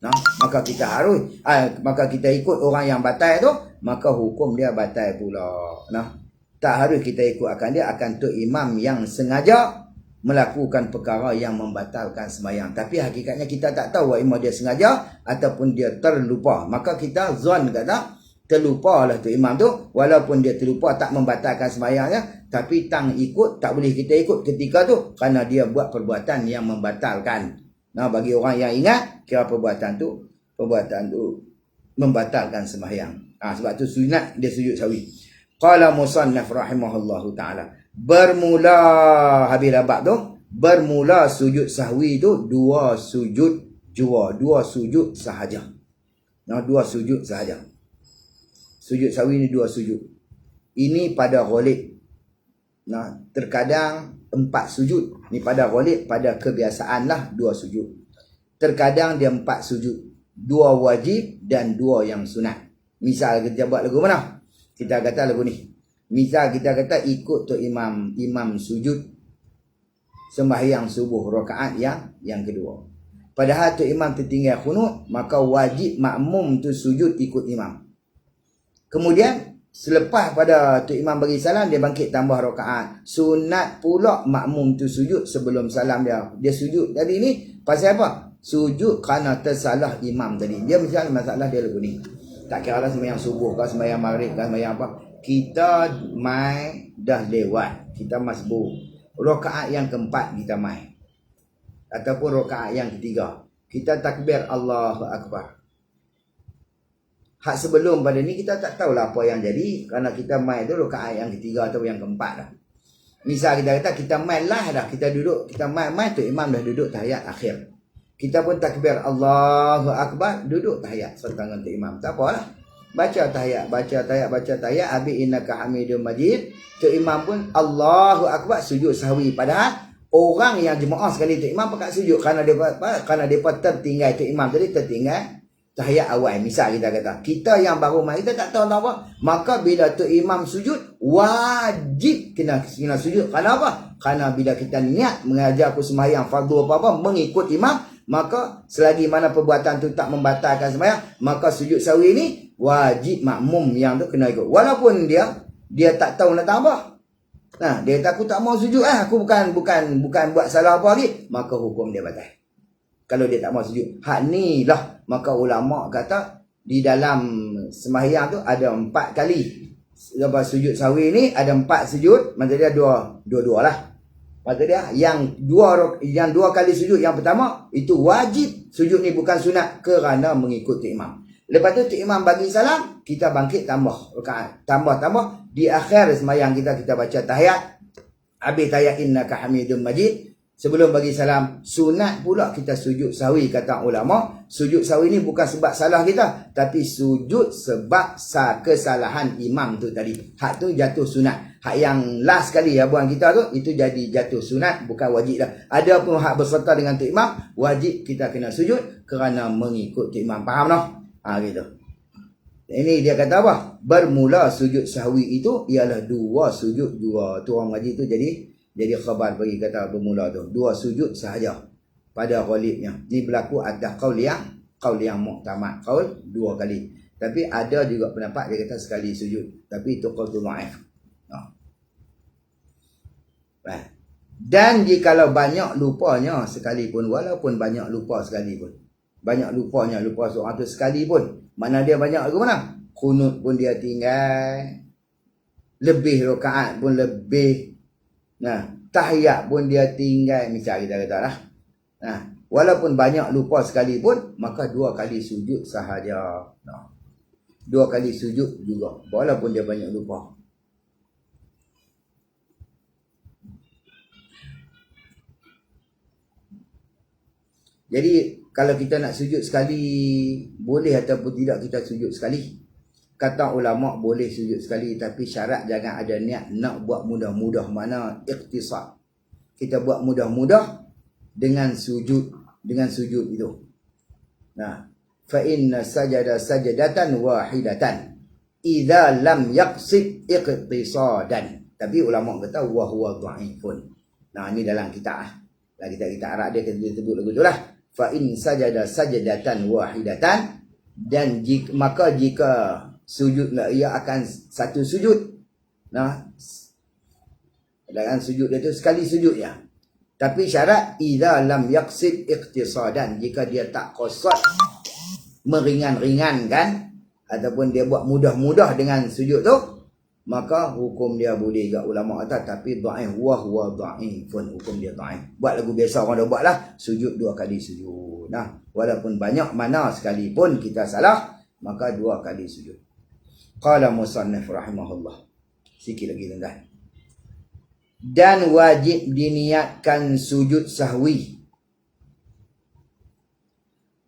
Nah, maka kita ikut orang yang batal itu, maka hukum dia batal pula. Nah, tak harus kita ikut akan dia, akan tu imam yang sengaja melakukan perkara yang membatalkan sembahyang. Tapi hakikatnya kita tak tahu imam dia sengaja ataupun dia terlupa. Maka kita zon kata terlupa lah tu imam tu, walaupun dia terlupa tak membatalkan sembahyangnya, tapi tang ikut, tak boleh kita ikut ketika tu kerana dia buat perbuatan yang membatalkan. Nah, bagi orang yang ingat, kira perbuatan tu membatalkan sembahyang. Sebab tu sunat dia sujud sawi. Qala musannaf rahimahullahu ta'ala. Bermula habis bab tu, bermula sujud sahwi tu dua sujud sahaja. Dua sujud sahaja. Sujud sahwi ni 2 sujud. Ini pada ghalib. Nah, terkadang 4 sujud. Ni pada ghalib, pada kebiasaan lah 2 sujud. Terkadang dia 4 sujud. 2 wajib dan 2 yang sunat. Misal kita buat lagu mana? Kita kata lagu ni. Misal kita kata ikut tu imam sujud sembahyang subuh rakaat yang kedua. Padahal tu imam tertinggal khunut, maka wajib makmum tu sujud ikut imam. Kemudian selepas pada tu imam bagi salam, dia bangkit tambah rakaat. Sunat pula makmum tu sujud sebelum salam dia. Dia sujud tadi ni pasal apa? Sujud kerana tersalah imam tadi. Dia misalnya masalah dia lagu ni. Tak kira lah sembahyang subuh ke, sembahyang maghrib ke, sembahyang apa. Kita mai dah lewat. Kita masbuk. Rakaat yang keempat kita mai. Ataupun rakaat yang ketiga. Kita takbir Allahu Akbar. Hak sebelum pada ni kita tak tahulah apa yang jadi. Kerana kita mai tu rakaat yang ketiga atau yang keempat dah. Misal kita kata kita mai lah dah. Kita duduk, kita mai tu imam dah duduk tahiyat akhir. Kita pun takbir Allahu Akbar, duduk tahiyat serta dengan tu imam. Tak apalah. Baca tahiyat. Habis innaka hamidum majid. Tu imam pun Allahu Akbar, sujud sahwi. Padahal orang yang jemaah sekali tu imam pakat sujud kerana depa tertinggal tu imam tadi, tertinggal tahiyat awal. Misal kita kata, kita yang baru mai kita tak tahu apa, maka bila tu imam sujud wajib kena sujud. Kenapa? Kerana bila kita niat mengajar aku sembahyang fardu apa-apa mengikut imam, maka selagi mana perbuatan tu tak membatalkan sembahyang, maka sujud sahwi ni wajib makmum yang tu kena ikut. Walaupun dia tak tahu nak tambah. Nah, dia kata aku tak mau sujud, aku bukan buat salah apa lagi, maka hukum dia batal. Kalau dia tak mau sujud. Hak ni lah, maka ulama kata di dalam sembahyang tu ada 4 kali. Lepas sujud sahwi ni ada 4 sujud, maksud dia dua lah. Maksud dia yang dua kali sujud yang pertama itu wajib. Sujud ni bukan sunat kerana mengikut imam. Lepas tu imam bagi salam, kita bangkit tambah rakaat. Tambah di akhir sembahyang kita baca tahiyat. Habis tahiyat innaka hamidum majid. Sebelum bagi salam, sunat pula kita sujud sahwi, kata ulama. Sujud sahwi ni bukan sebab salah kita, tapi sujud sebab kesalahan imam tu tadi. Hak tu jatuh sunat. Hak yang last sekali abuan kita tu, itu jadi jatuh sunat, bukan wajib dah. Ada pun hak berserta dengan tu imam, wajib kita kena sujud kerana mengikut tu imam. Faham tak? Gitu. Ini dia kata apa? Bermula sujud sahwi itu ialah 2 sujud, 2 tu orang ngaji tu jadi khabar bagi kata bermula tu 2 sujud sahaja pada ghalibnya. Ni berlaku atas qaul yang muktamad, qaul 2 kali. Tapi ada juga pendapat dia kata sekali sujud, tapi itu qaul dhaif. Dan jikalau banyak lupanya sekalipun, walaupun banyak lupa sekalipun, lupa seorang tu sekali pun, mana dia banyak lagu mana? Kunut pun dia tinggal, lebih rakaat pun lebih, tahiyat pun dia tinggal, misal kita kata lah. Walaupun banyak lupa sekali pun, maka 2 kali sujud sahaja. 2 kali sujud juga, walaupun dia banyak lupa. Jadi kalau kita nak sujud sekali, boleh ataupun tidak kita sujud sekali. Kata ulama boleh sujud sekali, tapi syarat jangan ada niat nak buat mudah-mudah. Mana ikhtisar. Kita buat mudah-mudah dengan sujud itu. Fa inna sajada sajadatan wahidatan idza lam yaqsid ikhtisadan. Tapi ulama kata wa huwa dhaifun. Ini dalam kitab. Kita Arab dia sebut lagu tu lah. Fa in sajada sajadatan wahidatan, dan jika sujud ia akan satu sujud. Dalam sujud dia tu sekali sujud ya. Tapi syarat idza lam yaqsid ikhtisadan, jika dia tak qasad meringan-ringankan ataupun dia buat mudah-mudah dengan sujud tu, maka hukum dia boleh juga ulama kata, tapi dhaif wa huwa dhaifun, hukum dia dhaif. Buat lagu biasa orang dah buat lah, sujud 2 kali sujud. Walaupun banyak mana sekalipun kita salah, maka 2 kali sujud. Qala musannif rahimahullah. Sikit lagi tuan-tuan. Dan wajib diniatkan sujud sahwi.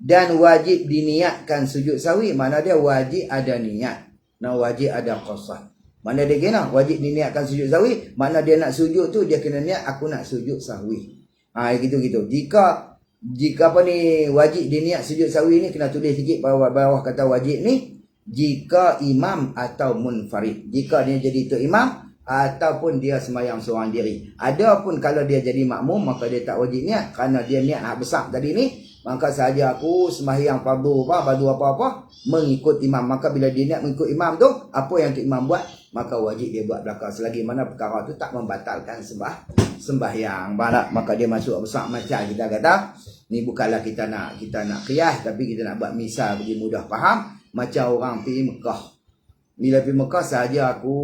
Dan wajib diniatkan sujud sahwi, mana dia wajib ada niat. Nah, wajib ada qasad. Mana dia kena wajib diniatkan sujud sahwi, mana dia nak sujud tu dia kena niat aku nak sujud sahwi. Gitu. Jika apa ni wajib diniat sujud sahwi ni kena tulis sikit bawah kata wajib ni jika imam atau munfarid. Jika dia jadi tu imam ataupun dia sembahyang seorang diri. Adapun kalau dia jadi makmum maka dia tak wajib niat kerana dia niat hak besar tadi ni. Maka sahaja aku sembahyang fardu apa-apa mengikut imam. Maka bila dia niat mengikut imam tu, apa yang tu imam buat, maka wajib dia buat belakang selagi mana perkara tu tak membatalkan sembahyang. Maka dia masuk besar macam kita kata. Ni bukanlah kita nak qiyas, tapi kita nak buat misal bagi mudah faham. Macam orang pergi Mekah. Bila pergi Mekah sahaja aku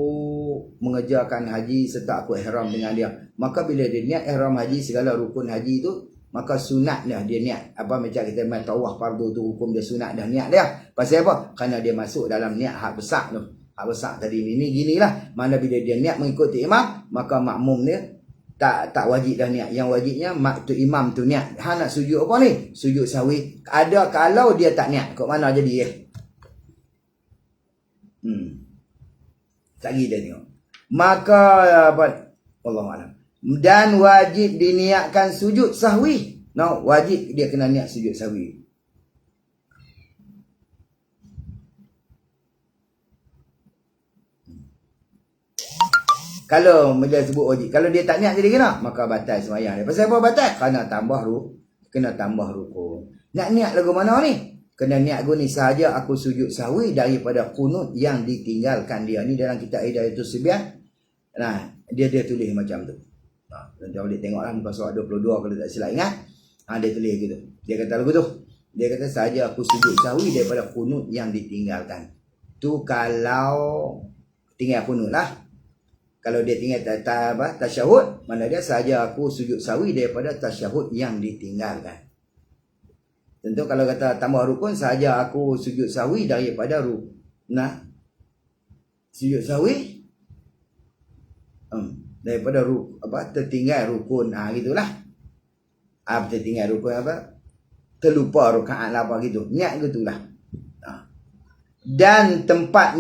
mengerjakan haji serta aku ihram dengan dia. Maka bila dia niat ihram haji segala rukun haji tu, maka sunat dah dia niat. Apa macam kita main tawaf fardu tu hukum dia sunat dah niat dia. Pasal apa? Kerana dia masuk dalam niat hak besar tu. Hak besar tadi ni ginilah. Mana bila dia niat mengikuti imam, maka makmum dia tak wajib dah niat. Yang wajibnya tu imam tu niat. Nak sujud apa ni? Sujud sahwi. Ada kalau dia tak niat, kat mana jadi Lagi dia tengok. Maka apa? Wallahualam. Dan wajib diniatkan sujud sahwi. Wajib dia kena niat sujud sahwi. Kalau dia sebut wajib, kalau dia tak niat jadi kena, maka batal sembahyang dia. Pasal apa batal? Kena tambah rukun. Nak niat lagu mana ni? Kena niat guni sahaja aku sujud sahwi daripada qunut yang ditinggalkan dia. Ni dalam kitab Hidayatus Sibyan. Nah, dia tulis macam tu. Nanti boleh tengoklah muka surat 22 kalau tak silap ingat. Dia tulis gitu. Dia kata lagu tu. Dia kata sahaja aku sujud sahwi daripada qunut yang ditinggalkan. Tu kalau tinggal qunut lah. Kalau dia tinggal tasyahud, mana dia sahaja aku sujud sahwi daripada tasyahud yang ditinggalkan. Tentu kalau kata tambah rukun sahaja aku sujud sahwi daripada sujud sahwi daripada tertinggal rukun gitulah. Tertinggal rukun terlupa rakaat lah apa gitu. Niat gitulah. Dan tempat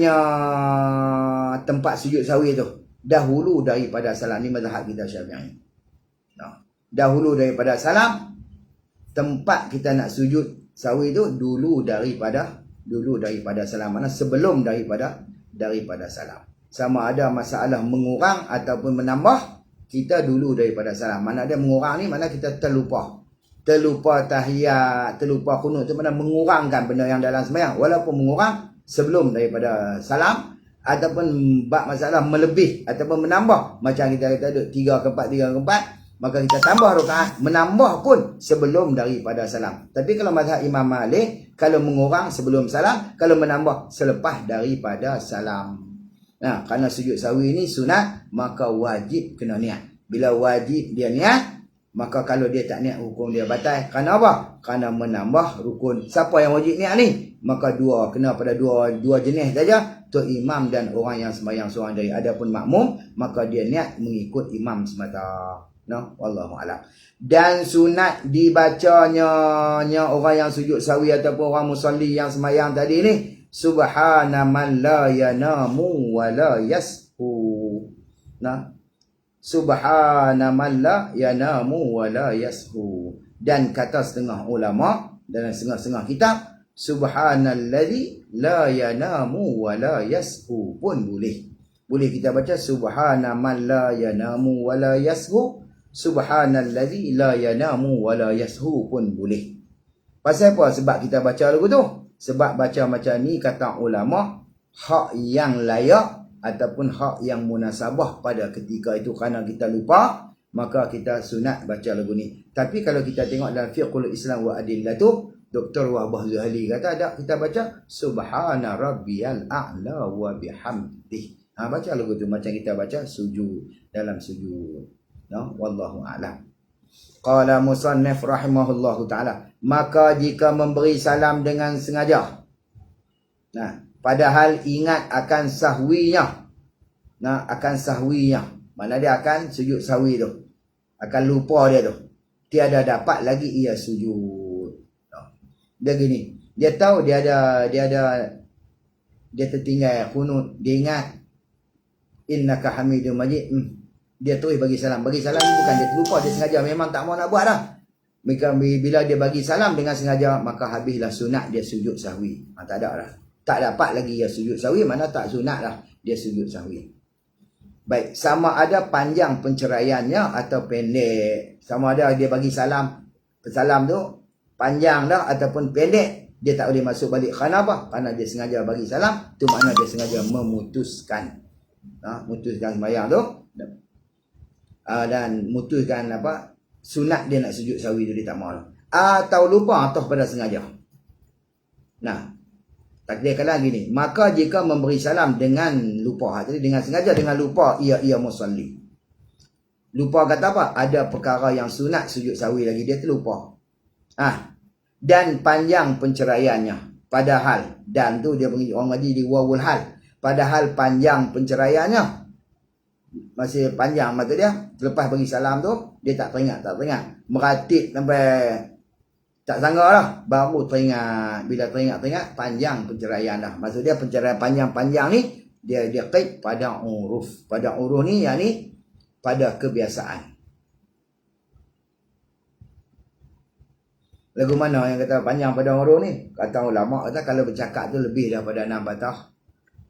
sujud sahwi tu dahulu daripada salam. Ni mazhab kita Syafi'i. Dahulu daripada salam, tempat kita nak sujud sahwi tu dulu daripada salam. Mana sebelum daripada salam. Sama ada masalah mengurang ataupun menambah, kita dulu daripada salam. Mana ada mengurang ni, mana kita terlupa tahiyat, terlupa qunut tu, mana mengurangkan benda yang dalam sembahyang. Walaupun mengurang sebelum daripada salam, ataupun bab masalah melebih ataupun menambah. Macam kita kata 3/4, maka kita tambah rakaat, menambah pun sebelum daripada salam. Tapi kalau mazhab Imam Malik, kalau mengurang sebelum salam, kalau menambah selepas daripada salam. Kerana sujud sahwi ni sunat, maka wajib kena niat. Bila wajib dia niat, maka kalau dia tak niat hukum dia batal. Kerana apa? Kerana menambah rukun. Siapa yang wajib niat ni? Maka kena pada dua jenis saja. Tu imam dan orang yang sembahyang seorang diri. Adapun makmum, maka dia niat mengikut imam semata. Wallahu a'lam. Dan sunat dibacanya orang yang sujud sahwi ataupun orang musalli yang sembahyang tadi ni, subhana man la yanamu wa la yashu. Subhana man la yanamu wa la yashu. Dan kata setengah ulama dalam setengah kitab, subhanallazi la yanamu wa la yashu pun boleh. Boleh kita baca subhana man la yanamu wa la yashu. Subhanallazi la yanamu wa la yashu pun boleh. Pasal apa? Sebab kita baca lagu tu. Sebab baca macam ni kata ulama, hak yang layak ataupun hak yang munasabah pada ketika itu. Kerana kita lupa, maka kita sunat baca lagu ni. Tapi kalau kita tengok dalam Fiqhul Islam wa Adillatu, Dr. Wahbah Zuhali kata ada kita baca subhana rabbiyal a'la wa bihamdih. Baca lagu tu macam kita baca sujud, dalam sujud. Wallahu a'lam. Qala musannif rahimahullahu ta'ala, maka jika memberi salam dengan sengaja, padahal ingat akan sahwinya, mana dia akan sujud sahwi tu, akan lupa dia tu, tiada dapat lagi ia sujud. Dia gini, dia tahu dia ada dia tertinggal kunut, dia ingat innaka hamidum majid, dia terus bagi salam. Bagi salam ni bukan dia terlupa, dia sengaja, memang tak mau nak buat dah. Bila dia bagi salam dengan sengaja, maka habislah sunat dia sujud sahwi. Tak ada dah. Tak dapat lagi dia sujud sahwi, mana tak sunat dah dia sujud sahwi. Baik, sama ada panjang penceraiannya atau pendek. Sama ada dia bagi salam, salam tu panjang dah ataupun pendek, dia tak boleh masuk balik. Kenapa? Kerana dia sengaja bagi salam, tu makna dia sengaja memutuskan. Mutuskan sembahyang tu. Dan mutuskan apa? Sunat dia nak sujud sahwi tu dia tak mahu. Atau lupa atau pada sengaja. Nah, takdirkanlah gini, maka jika memberi salam dengan lupa, jadi dengan sengaja, dengan lupa, ia musalli. Lupa kata apa? Ada perkara yang sunat sujud sahwi lagi, dia terlupa. Dan panjang penceraiannya. Padahal, dan tu dia panggil orang ngaji di wawul hal. Padahal panjang penceraiannya. Masih panjang mata dia. Lepas bagi salam tu, dia tak teringat. Meratip sampai tak sangka lah. Baru teringat. Bila teringat panjang penceraian dah. Maksud dia penceraian panjang-panjang ni, dia kait pada uruf. Pada uruf ni, yang ni pada kebiasaan. Lagu mana yang kata panjang pada uruf ni? Kata ulama kata kalau bercakap tu lebih daripada 6 batah.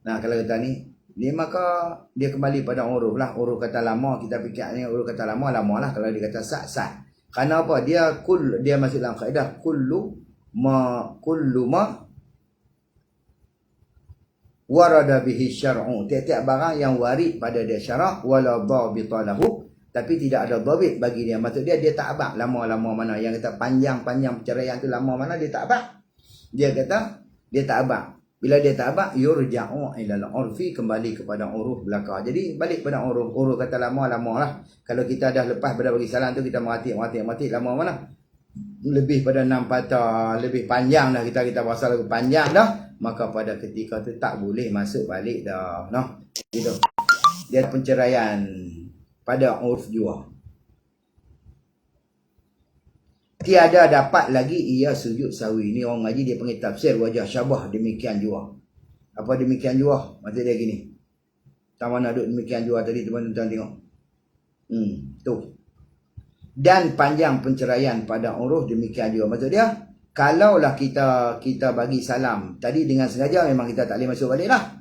Nah, kalau kata ni, dia maka dia kembali pada uruf lah. Uruf kata lama, kita fikir ni uruf kata lama lah. Kalau dia kata sat. Kerana apa? Dia masuk dalam kaedah kullu ma warada bihi syar'u. Tiap-tiap barang yang warid pada dia syarak wala dhabita lahu, tapi tidak ada dhabit bagi dia. Maksud dia tak abang lama-lama mana. Yang kata panjang-panjang perceraian tu lama mana, dia tak abang. Dia kata dia tak abang. Bila dia tak abang, yurja'u ilal urfi, kembali kepada uruf belaka. Jadi balik pada uruf. Uruf kata lama-lama lah. Kalau kita dah lepas pada bagi salam tu, kita mati lama mana? Lebih pada 6 patah, lebih panjang dah, kita rasa lebih panjang dah, maka pada ketika tu tak boleh masuk balik dah. Noh, gitu. Dia penceraian pada uruf jua. Tiada dapat lagi ia sujud sahwi. Ni orang ngaji dia panggil tafsir wajah syabah, demikian jua. Apa demikian jua? Maksud dia gini. Tak mana duduk demikian jua tadi tuan-tuan tengok. Tu. Dan panjang penceraian pada uruf demikian jua. Maksud dia, kalaulah kita bagi salam tadi dengan sengaja, memang kita tak boleh masuk balik lah.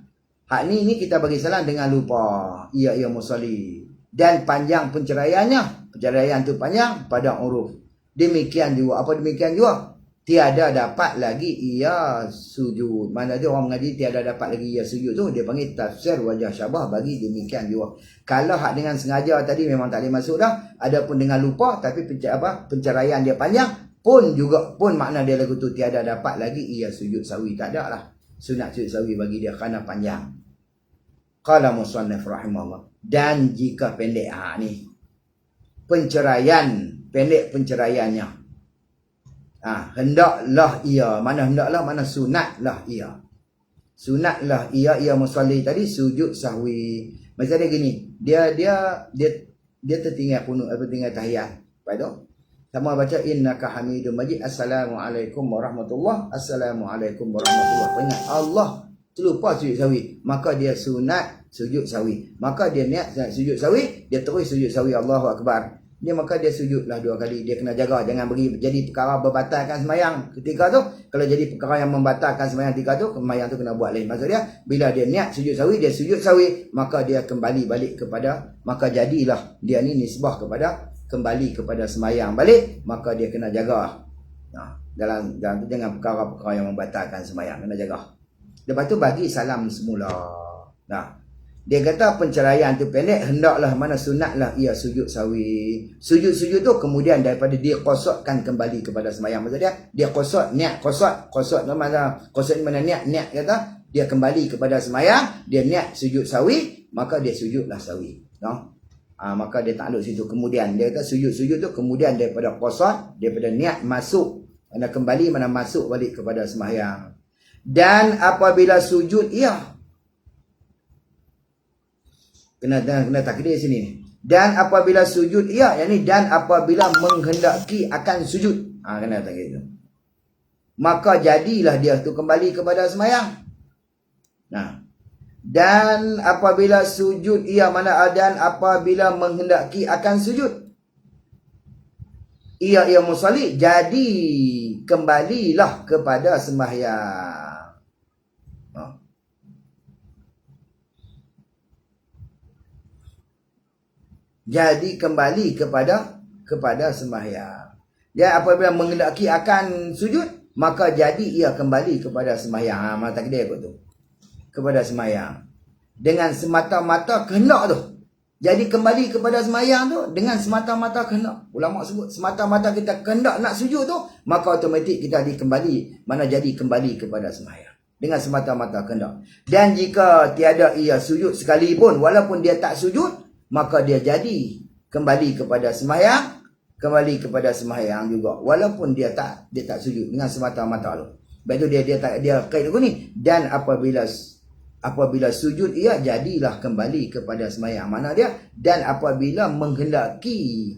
Hak ni kita bagi salam dengan lupa. Ia musalli. Dan panjang penceraiannya. Penceraian tu panjang pada uruf. Demikian juga. Apa demikian juga? Tiada dapat lagi ia sujud. Mana dia orang mengaji tiada dapat lagi ia sujud tu, dia panggil tafsir wajah syabah bagi demikian juga. Kalau hak dengan sengaja tadi memang tak boleh masuk dah. Adapun dengan lupa, tapi penceraian dia panjang, pun makna dia lagu tu tiada dapat lagi ia sujud sahwi. Tak ada lah sunat sujud sahwi bagi dia kerana panjang. Qala musannif rahimahullah. Dan jika pendek, ni penceraian, pendek penceraiannya, hendaklah ia, mana hendaklah, mana sunatlah ia. Sunatlah ia musalli tadi sujud sahwi. Macam dia gini, dia tertinggal kunut, tertinggal tahiyat. Lepas tu sama baca innaka hamidum majid, assalamualaikum warahmatullahi, assalamualaikum warahmatullahi. Ingat Allah terlupa sujud sahwi, maka dia sunat sujud sahwi. Maka dia niat sujud sahwi, dia terus sujud sahwi, Allahu akbar. Dia maka dia sujudlah 2 kali. Dia kena jaga jangan bagi jadi perkara membatalkan sembahyang ketika tu. Kalau jadi perkara yang membatalkan sembahyang ketika tu, sembahyang tu kena buat lain. Maksud dia, bila dia niat sujud sahwi, dia sujud sahwi, maka dia kembali balik kepada, maka jadilah dia ni nisbah kepada kembali kepada sembahyang balik, maka dia kena jaga. Dalam tu jangan perkara-perkara yang membatalkan sembahyang, kena jaga. Lepas tu bagi salam semula. Dia kata penceraian tu pendek, hendaklah, mana sunatlah ia sujud sahwi. Sujud tu kemudian daripada dia qasatkan kembali kepada sembahyang. Maksud dia qasat, niat qasat tu mana? Qasat ni mana niat kata dia kembali kepada sembahyang, dia niat sujud sahwi, maka dia sujudlah sahwi. Maka dia takluk situ. Kemudian dia kata sujud tu kemudian daripada qasat, daripada niat masuk, mana kembali, mana masuk balik kepada sembahyang. Dan apabila sujud ia, kena takdir sini. Dan apabila sujud ia, yakni dan apabila menghendaki akan sujud, kena takdir itu, maka jadilah dia tu kembali kepada sembahyang. Nah, dan apabila sujud ia mana dan apabila menghendaki akan sujud ia musalli, jadi kembalilah kepada sembahyang. Jadi kembali kepada sembahyang. Ya, apabila menghendaki akan sujud, maka jadi ia kembali kepada sembahyang. Mata dia kot tu. Kepada sembahyang. Dengan semata-mata kehendak tu. Jadi kembali kepada sembahyang tu dengan semata-mata kehendak. Ulama sebut semata-mata kita kehendak nak sujud tu, maka automatik kita dikembali, mana jadi kembali kepada sembahyang. Dengan semata-mata kehendak. Dan jika tiada ia sujud sekalipun, walaupun dia tak sujud, maka dia jadi kembali kepada sembahyang, kembali kepada sembahyang juga walaupun dia tak sujud dengan semata-mata tu. Baik tu dia kait aku ni, dan apabila sujud ia jadilah kembali kepada sembahyang. Mana dia? Dan apabila menghendaki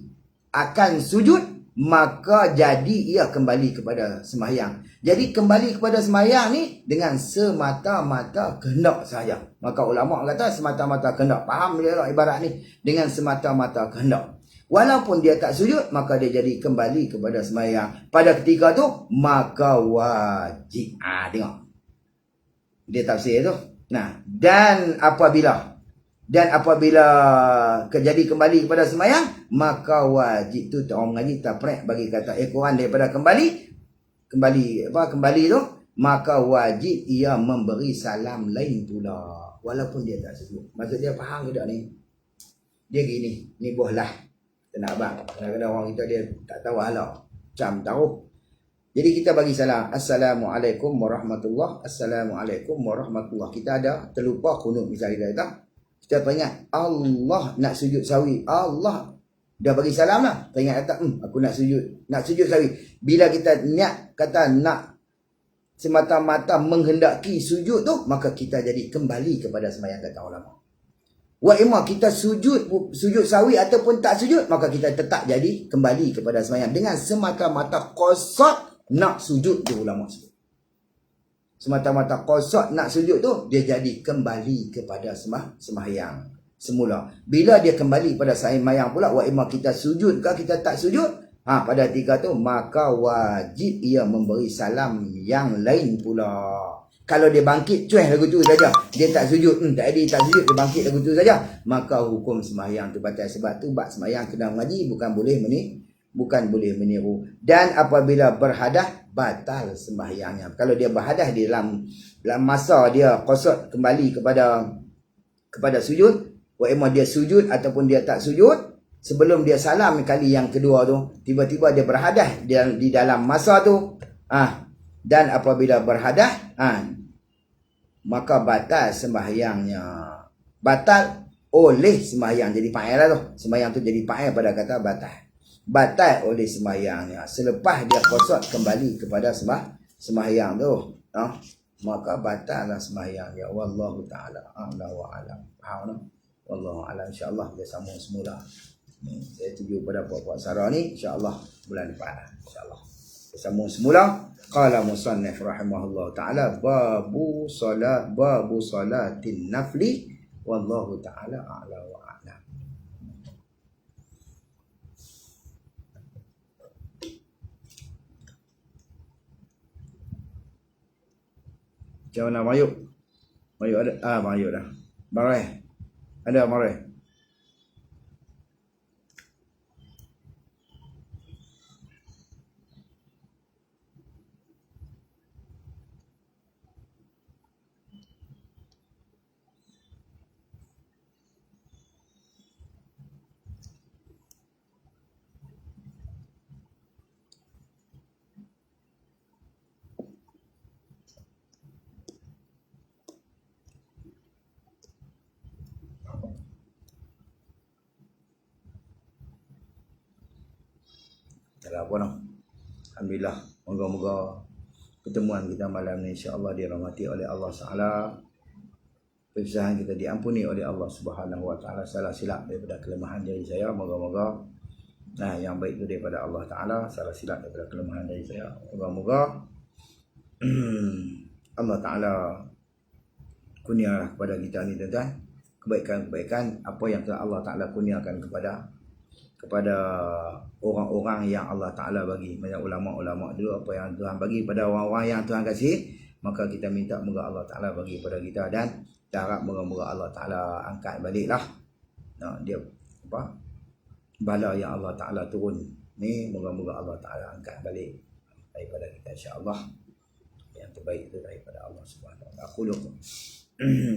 akan sujud maka jadi ia kembali kepada sembahyang. Jadi kembali kepada sembahyang ni dengan semata-mata kehendak sahaja. Maka ulama kata semata-mata kehendak. Faham dia tak ibarat ni? Dengan semata-mata kehendak. Walaupun dia tak sujud, maka dia jadi kembali kepada sembahyang. Pada ketika tu, maka wajib. Tengok. Dia tafsir tu. Nah, dan apabila jadi kembali kepada sembahyang, maka wajib tu orang mengaji taprek bagi kata ekoran daripada kembali tu, maka wajib ia memberi salam lain pula walaupun dia tak sujud. Maksud dia faham ke tak ni? Dia gini, ni bohlah. Kita nak abang. Kadang-kadang orang kita dia tak tahu halau. Macam tahu. Jadi kita bagi salam. Assalamualaikum warahmatullahi. Assalamualaikum warahmatullahi. Kita ada terlupa kunut misalnya kita. Kita teringat Allah nak sujud sawi. Allah dah bagi salam lah. Teringat kata aku nak sujud sawi. Bila kita niat kata nak semata-mata menghendaki sujud tu, maka kita jadi kembali kepada sembahyang kata ulama. Wa imma kita sujud sawi ataupun tak sujud, maka kita tetap jadi kembali kepada sembahyang dengan semata-mata qasad nak sujud tu ulama sebut. Semata-mata qasad nak sujud tu, dia jadi kembali kepada sembahyang semula. Bila dia kembali pada sembahyang pula, wa imma kita sujud ke kita tak sujud, pada ketika tu maka wajib ia memberi salam yang lain pula. Kalau dia bangkit cueh lagu tu saja, dia tak sujud, tak sujud, dia bangkit lagu tu saja, maka hukum sembahyang tu batal. Sebab tu bab sembahyang kena mengaji, bukan boleh meniru. Dan apabila berhadah, batal sembahyangnya. Kalau dia berhadah di dalam masa dia qasad kembali kepada sujud, wa imma dia sujud ataupun dia tak sujud, sebelum dia salam kali yang kedua tu, tiba-tiba dia berhadah di dalam masa tu, dan apabila berhadah, maka batal sembahyangnya. Batal oleh sembahyang. Jadi fa'il lah tu. Sembahyang tu jadi fa'il pada kata batal. Batal oleh sembahyangnya. Selepas dia qasad kembali kepada sembahyang tu, maka batal lah sembahyangnya. Wallahu ta'ala a'la wa a'lam. Faham tak? Wallahu a'lam. InsyaAllah kita sambung semula. Saya tuju pada puak-puak Sarah ni, insyaAllah bulan depan. InsyaAllah kita sambung semula. Qala musannif rahimahullah ta'ala babu salatin nafli wallahu ta'ala a'la wa a'lam. Macam mana Mayuk? Mayuk ada? Mayuk dah. Barai? Ada Barai? Apa nak? Alhamdulillah, moga-moga pertemuan kita malam ni insya-Allah dirahmati oleh Allah Taala. Perpisahan kita diampuni oleh Allah Subhanahu Wa Taala. Salah silap daripada kelemahan diri saya, moga-moga yang baik itu daripada Allah Taala, salah silap daripada kelemahan diri saya. Moga-moga Allah Taala kurnialah kepada kita ni tuan-tuan kebaikan-kebaikan apa yang telah Allah Ta'ala kurniakan kepada orang-orang yang Allah Ta'ala bagi. Banyak ulama-ulama dulu apa yang Tuhan bagi pada orang-orang yang Tuhan kasih, maka kita minta moga Allah Ta'ala bagi kepada kita, dan kita harap moga-moga Allah Ta'ala angkat baliklah dia bala yang Allah Ta'ala turun ni, moga-moga Allah Ta'ala angkat balik daripada kita, insya-Allah. Yang terbaik itu daripada Allah Subhanahu wa taala. Aku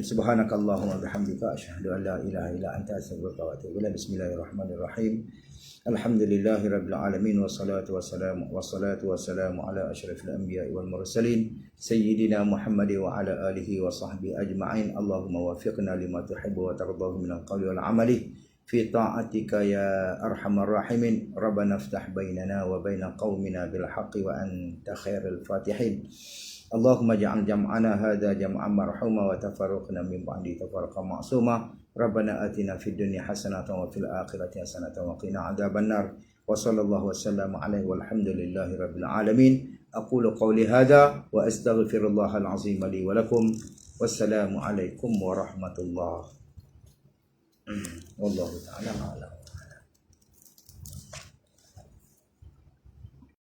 subhanakallahumma bihamdika asyhadu an la ilaha illa anta astaghfiruka wa atubu ilaik. Bismillahirrahmanirrahim. Alhamdulillahirabbil alamin wassalatu wassalamu ala asyrafil anbiya'i wal mursalin sayyidina Muhammad wa ala alihi wa sahbihi ajma'in. Allahumma waffiqna lima tuhibbu wa tardahu minal qawli wal amali fi ta'atika ya arhamar rahimin. Rabbana iftah bainana wa baina qaumina bil haqqi wa anta khairul fatihin. Allahumma ja'al jam'ana hadha jam'an marhuma wa tafarruqna min ba'di tafarruqan ma'suma. Rabbana atina fid dunya hasanatan wa fil akhirati hasanatan wa qina adzabannar. Wa sallallahu wasallam alaihi walhamdulillahi rabbil alamin. Aqulu qawli hadha wa astaghfirullahal azim li wa lakum. Wassalamu alaikum warahmatullahi. Wallahu ta'ala a'lam.